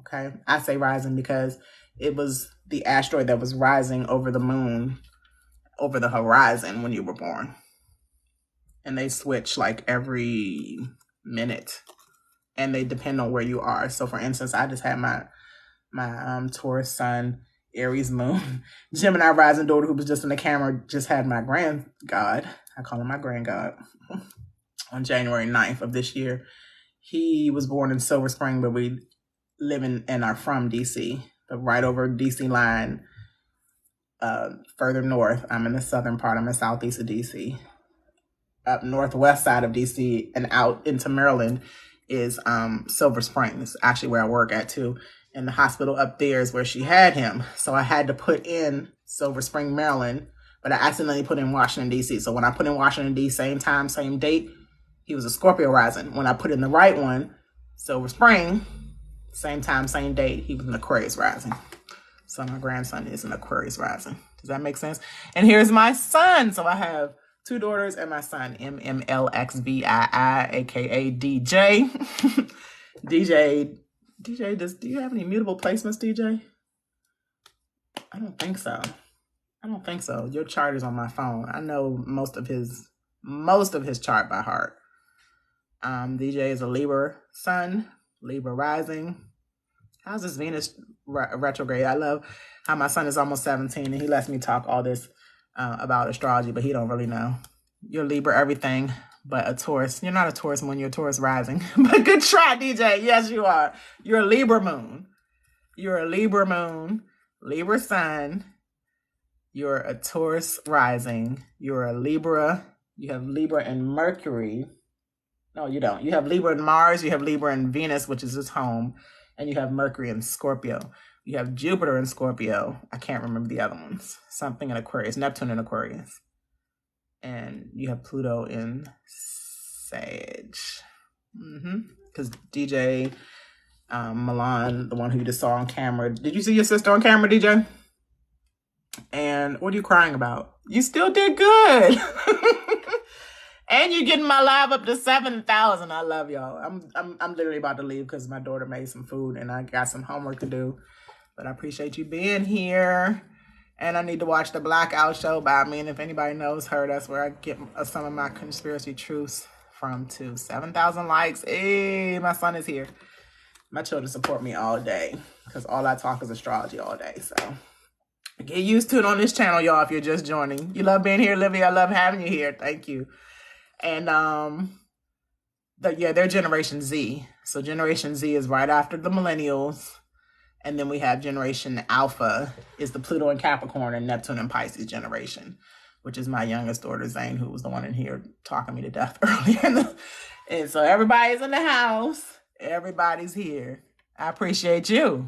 A: Okay, I say rising because it was the asteroid that was rising over the moon, over the horizon when you were born, and they switch like every minute. And they depend on where you are. So for instance, I just had my Taurus sun, Aries moon, Gemini rising daughter, who was just in the camera, just had my grand god. I call him my grand god on January 9th of this year. He was born in Silver Spring, but we live in and are from DC, but right over DC line, further north. I'm in the southern part. I'm in southeast of DC. Up northwest side of DC and out into Maryland is Silver Springs, actually where I work at too. And the hospital up there is where she had him. So I had to put in Silver Spring, Maryland, but I accidentally put in Washington, D.C. So when I put in Washington, D.C., same time, same date, he was a Scorpio rising. When I put in the right one, Silver Spring, same time, same date, he was an Aquarius rising. So my grandson is an Aquarius rising. Does that make sense? And here's my son. So I have 2 daughters and my son, MMLXBII, aka DJ. DJ, do you have any mutable placements, DJ? I don't think so. Your chart is on my phone. I know most of his chart by heart. DJ is a Libra sun, Libra rising. How's this Venus retrograde? I love how my son is almost 17 and he lets me talk all this about astrology, but he don't really know. You're Libra everything, but a Taurus. You're not a Taurus moon, you're a Taurus rising. But good try, DJ. Yes, you are. You're a Libra moon. You're a Libra moon, Libra sun. You're a Taurus rising. You're a Libra. You have Libra and Mercury. No, you don't. You have Libra and Mars. You have Libra and Venus, which is his home. And you have Mercury and Scorpio. You have Jupiter in Scorpio. I can't remember the other ones. Something in Aquarius. Neptune in Aquarius. And you have Pluto in Sag. Because DJ Milan, the one who you just saw on camera. Did you see your sister on camera, DJ? And what are you crying about? You still did good. And you're getting my live up to 7,000. I love y'all. I'm literally about to leave because my daughter made some food and I got some homework to do. But I appreciate you being here. And I need to watch the Blackout show by me. And if anybody knows her, that's where I get some of my conspiracy truths from too. 7,000 likes. Hey, my son is here. My children support me all day because all I talk is astrology all day. So get used to it on this channel, y'all, if you're just joining. You love being here, Olivia. I love having you here. Thank you. And they're Generation Z. So Generation Z is right after the millennials. And then we have Generation Alpha is the Pluto and Capricorn and Neptune and Pisces generation, which is my youngest daughter, Zane, who was the one in here talking me to death earlier. And so everybody's in the house. Everybody's here. I appreciate you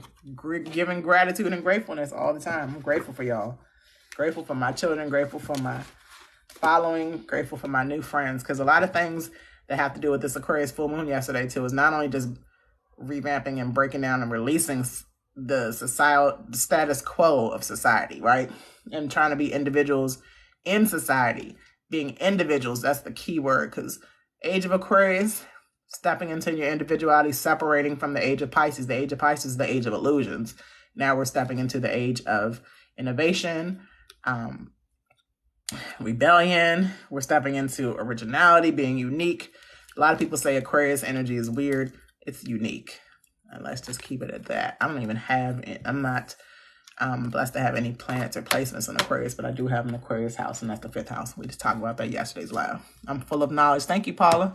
A: giving gratitude and gratefulness all the time. I'm grateful for y'all. Grateful for my children. Grateful for my following. Grateful for my new friends. Because a lot of things that have to do with this Aquarius full moon yesterday, too, is not only just revamping and breaking down and releasing the status quo of society, right? And trying to be individuals in society. Being individuals, that's the key word. Because age of Aquarius, stepping into your individuality, separating from the age of Pisces. The age of Pisces is the age of illusions. Now we're stepping into the age of innovation, rebellion. We're stepping into originality, being unique. A lot of people say Aquarius energy is weird. it's unique. And let's just keep it at that. I don't even have it. I'm not blessed to have any planets or placements in Aquarius, but I do have an Aquarius house, and that's the 5th house. We just talked about that yesterday's live. I'm full of knowledge. Thank you, Paula.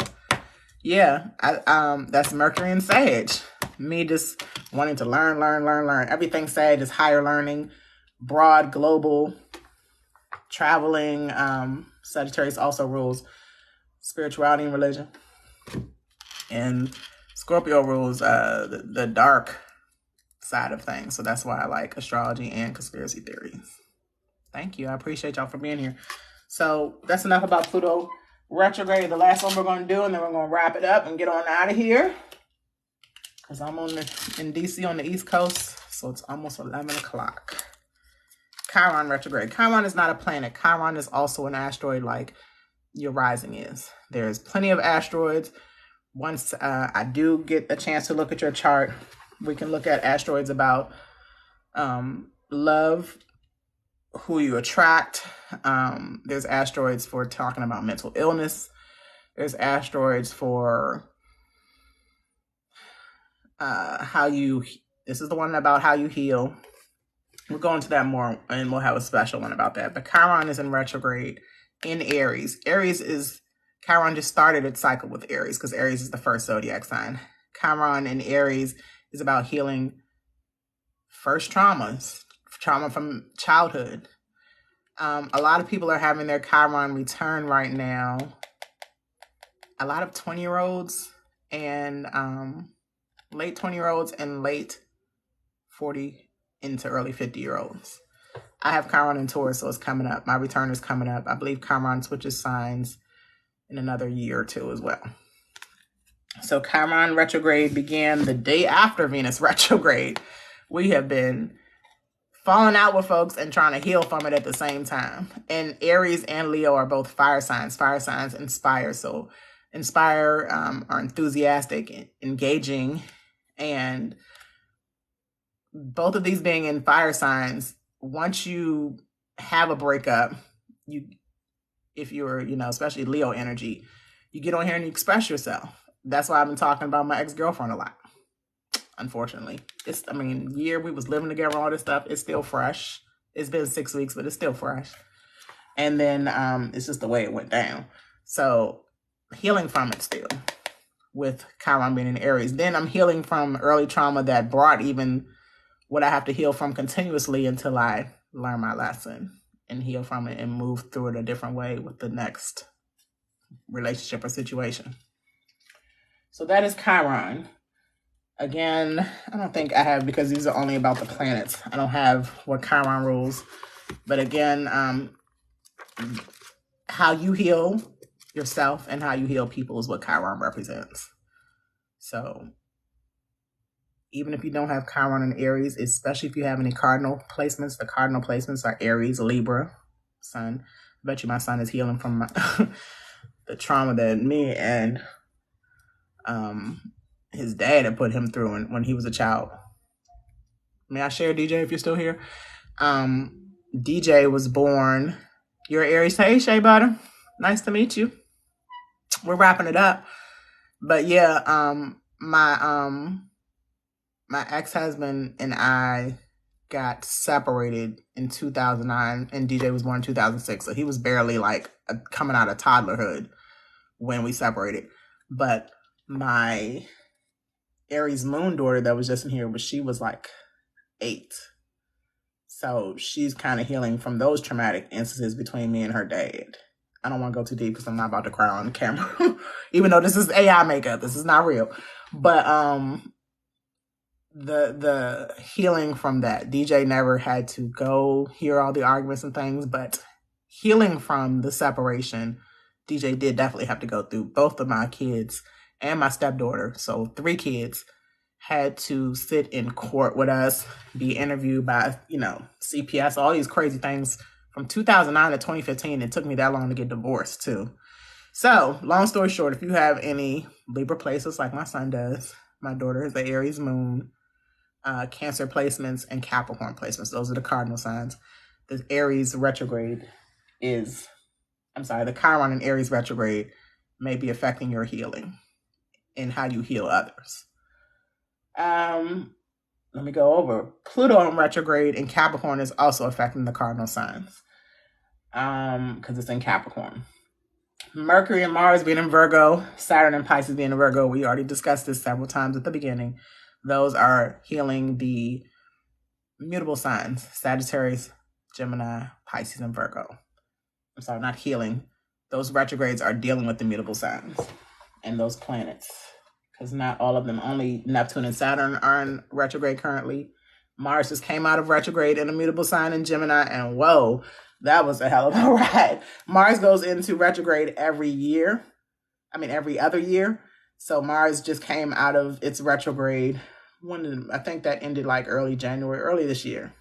A: Yeah, that's Mercury and Sag. Me just wanting to learn. Everything Sag is higher learning, broad, global, traveling. Sagittarius also rules spirituality and religion. And Scorpio rules the dark side of things. So that's why I like astrology and conspiracy theories. Thank you. I appreciate y'all for being here. So that's enough about Pluto retrograde. The last one we're going to do, and then we're going to wrap it up and get on out of here. Because I'm in DC on the East Coast. So it's almost 11 o'clock. Chiron retrograde. Chiron is not a planet. Chiron is also an asteroid like your rising is. There's plenty of asteroids. Once I do get a chance to look at your chart, we can look at asteroids about love, who you attract. There's asteroids for talking about mental illness. There's asteroids for this is the one about how you heal. We'll go into that more, and we'll have a special one about that. But Chiron is in retrograde in Aries. Chiron just started its cycle with Aries because Aries is the first zodiac sign. Chiron in Aries is about healing first trauma from childhood. A lot of people are having their Chiron return right now. A lot of 20-year-olds and late 20-year-olds and late 40 into early 50-year-olds. I have Chiron in Taurus, so it's coming up. My return is coming up. I believe Chiron switches signs in another year or two as well. So Chiron retrograde began the day after Venus retrograde. We have been falling out with folks and trying to heal from it at the same time. And Aries and Leo are both fire signs. Fire signs inspire. So inspire are enthusiastic, engaging, and both of these being in fire signs, once you have a breakup, if you're, especially Leo energy, you get on here and you express yourself. That's why I've been talking about my ex-girlfriend a lot. Unfortunately, year we was living together, all this stuff, it's still fresh. It's been 6 weeks, but it's still fresh. And then it's just the way it went down. So healing from it still with Chiron being in Aries. Then I'm healing from early trauma that brought even what I have to heal from continuously until I learn my lesson and heal from it and move through it a different way with the next relationship or situation. So that is Chiron. Again, I don't think I have, because these are only about the planets. I don't have what Chiron rules. But again, how you heal yourself and how you heal people is what Chiron represents. So even if you don't have Chiron in Aries, especially if you have any cardinal placements, the cardinal placements are Aries, Libra, Sun. I bet you my son is healing from the trauma that me and his dad had put him through when he was a child. May I share, DJ, if you're still here? DJ was born, you're Aries. Hey, Shea Butter. Nice to meet you. We're wrapping it up. But yeah, my ex-husband and I got separated in 2009, and DJ was born in 2006. So he was barely coming out of toddlerhood when we separated. But my Aries moon daughter that was just in here, she was 8. So she's kind of healing from those traumatic instances between me and her dad. I don't want to go too deep because I'm not about to cry on the camera. Even though this is AI makeup, this is not real. But the healing from that, DJ never had to go hear all the arguments and things, but healing from the separation, DJ did definitely have to go through. Both of my kids and my stepdaughter, so 3 kids, had to sit in court with us, be interviewed by, CPS, all these crazy things. From 2009 to 2015, it took me that long to get divorced too. So, long story short, if you have any Libra placements like my son does, my daughter is the Aries moon, Cancer placements, and Capricorn placements. Those are the cardinal signs. The Aries retrograde the Chiron and Aries retrograde may be affecting your healing and how you heal others. Let me go over. Pluto in retrograde in Capricorn is also affecting the cardinal signs. Because it's in Capricorn. Mercury and Mars being in Virgo, Saturn and Pisces being in Virgo. We already discussed this several times at the beginning. Those are healing the mutable signs, Sagittarius, Gemini, Pisces, and Virgo. I'm sorry, not healing. Those retrogrades are dealing with the mutable signs and those planets. Because not all of them, only Neptune and Saturn are in retrograde currently. Mars just came out of retrograde in a mutable sign in Gemini, and whoa, that was a hell of a ride. Mars goes into retrograde every other year. So Mars just came out of its retrograde. I think that ended like early this year.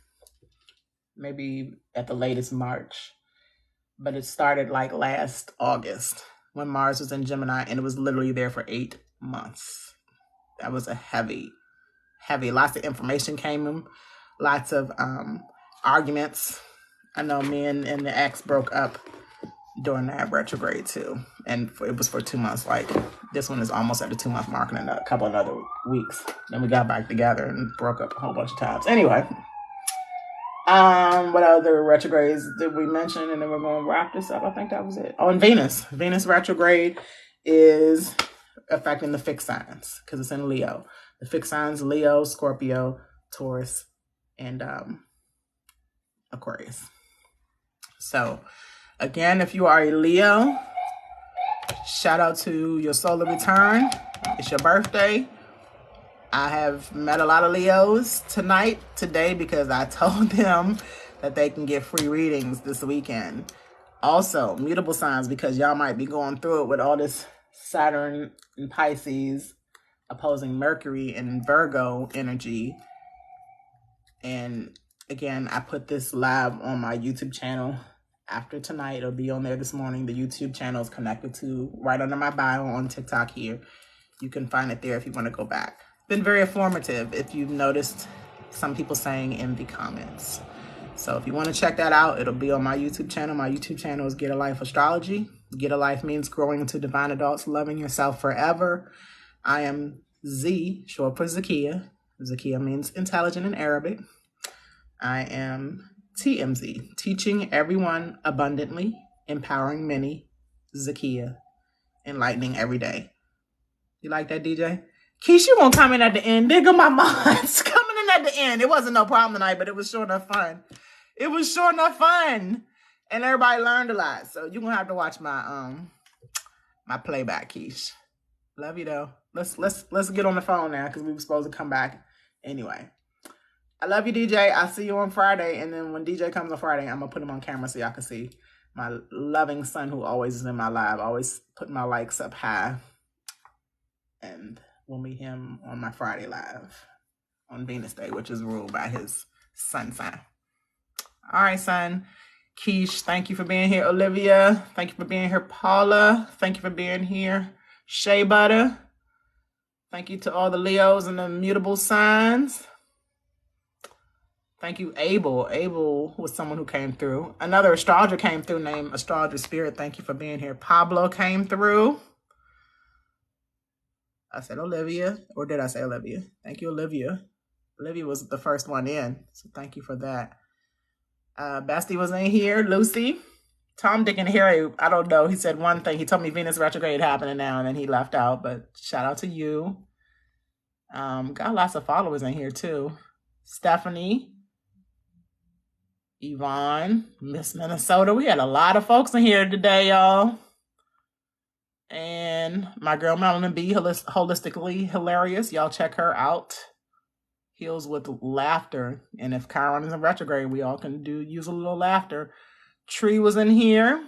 A: Maybe at the latest March. But it started like last August when Mars was in Gemini, and it was literally there for 8 months. That was a heavy, lots of information came in, lots of arguments. I know me and the ex broke up during that retrograde too, and it was for 2 months. Like this one is almost at the 2-month mark, and a couple of other weeks. Then we got back together and broke up a whole bunch of times. Anyway, what other retrogrades did we mention? And then we're going to wrap this up. I think that was it. Oh, and Venus retrograde is affecting the fixed signs because it's in Leo. The fixed signs: Leo, Scorpio, Taurus, and Aquarius. So again, if you are a Leo, shout out to your solar return. It's your birthday. I have met a lot of Leos today, because I told them that they can get free readings this weekend. Also, mutable signs, because y'all might be going through it with all this Saturn and Pisces opposing Mercury and Virgo energy. And again, I put this live on my YouTube channel after tonight. It'll be on there this morning. The YouTube channel is connected to right under my bio on TikTok here. You can find it there if you want to go back. Been very informative, if you've noticed some people saying in the comments. So if you want to check that out, it'll be on my YouTube channel. My YouTube channel is Get a Life Astrology. Get a Life means growing into divine adults, loving yourself forever. I am Z, short for Zakia. Zakia means intelligent in Arabic. I am TMZ, teaching everyone abundantly, empowering many. Zakia, enlightening every day. You like that, DJ? Keisha won't come in at the end. There go my mom's coming in at the end. It wasn't no problem tonight, but it was sure enough fun. And everybody learned a lot. So you're gonna have to watch my my playback, Keish. Love you though. Let's get on the phone now, because we were supposed to come back anyway. I love you, DJ. I'll see you on Friday. And then when DJ comes on Friday, I'm gonna put him on camera so y'all can see my loving son who always is in my live, always putting my likes up high. And we'll meet him on my Friday live on Venus Day, which is ruled by his sun sign. All right, son. Keish, thank you for being here. Olivia, thank you for being here. Paula, thank you for being here. Shea Butter, thank you to all the Leos and the mutable signs. Thank you, Abel. Abel was someone who came through. Another astrologer came through named Astrologer Spirit. Thank you for being here. Pablo came through. I said Olivia, or did I say Olivia? Thank you, Olivia. Olivia was the first one in, so thank you for that. Basti was in here. Lucy. Tom, Dick, and Harry, I don't know. He said one thing. He told me Venus retrograde happening now, and then he left out, but shout out to you. Got lots of followers in here, too. Stephanie. Yvonne. Miss Minnesota. We had a lot of folks in here today, y'all. And my girl Melanie B, holistically hilarious. Y'all check her out. Heals with laughter. And if Chiron is in retrograde, we all can use a little laughter. Tree was in here.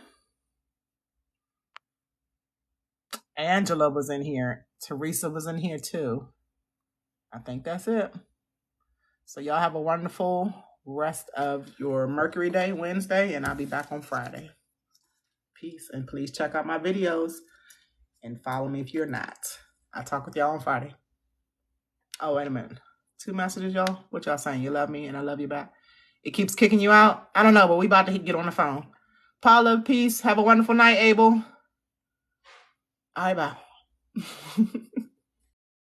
A: Angela was in here. Teresa was in here too. I think that's it. So y'all have a wonderful rest of your Mercury Day, Wednesday, and I'll be back on Friday. Peace, and please check out my videos. And follow me if you're not. I'll talk with y'all on Friday. Oh, wait a minute. 2 messages, y'all. What y'all saying? You love me and I love you back. It keeps kicking you out. I don't know, but we about to get on the phone. Paula, peace. Have a wonderful night, Abel. All right, bye.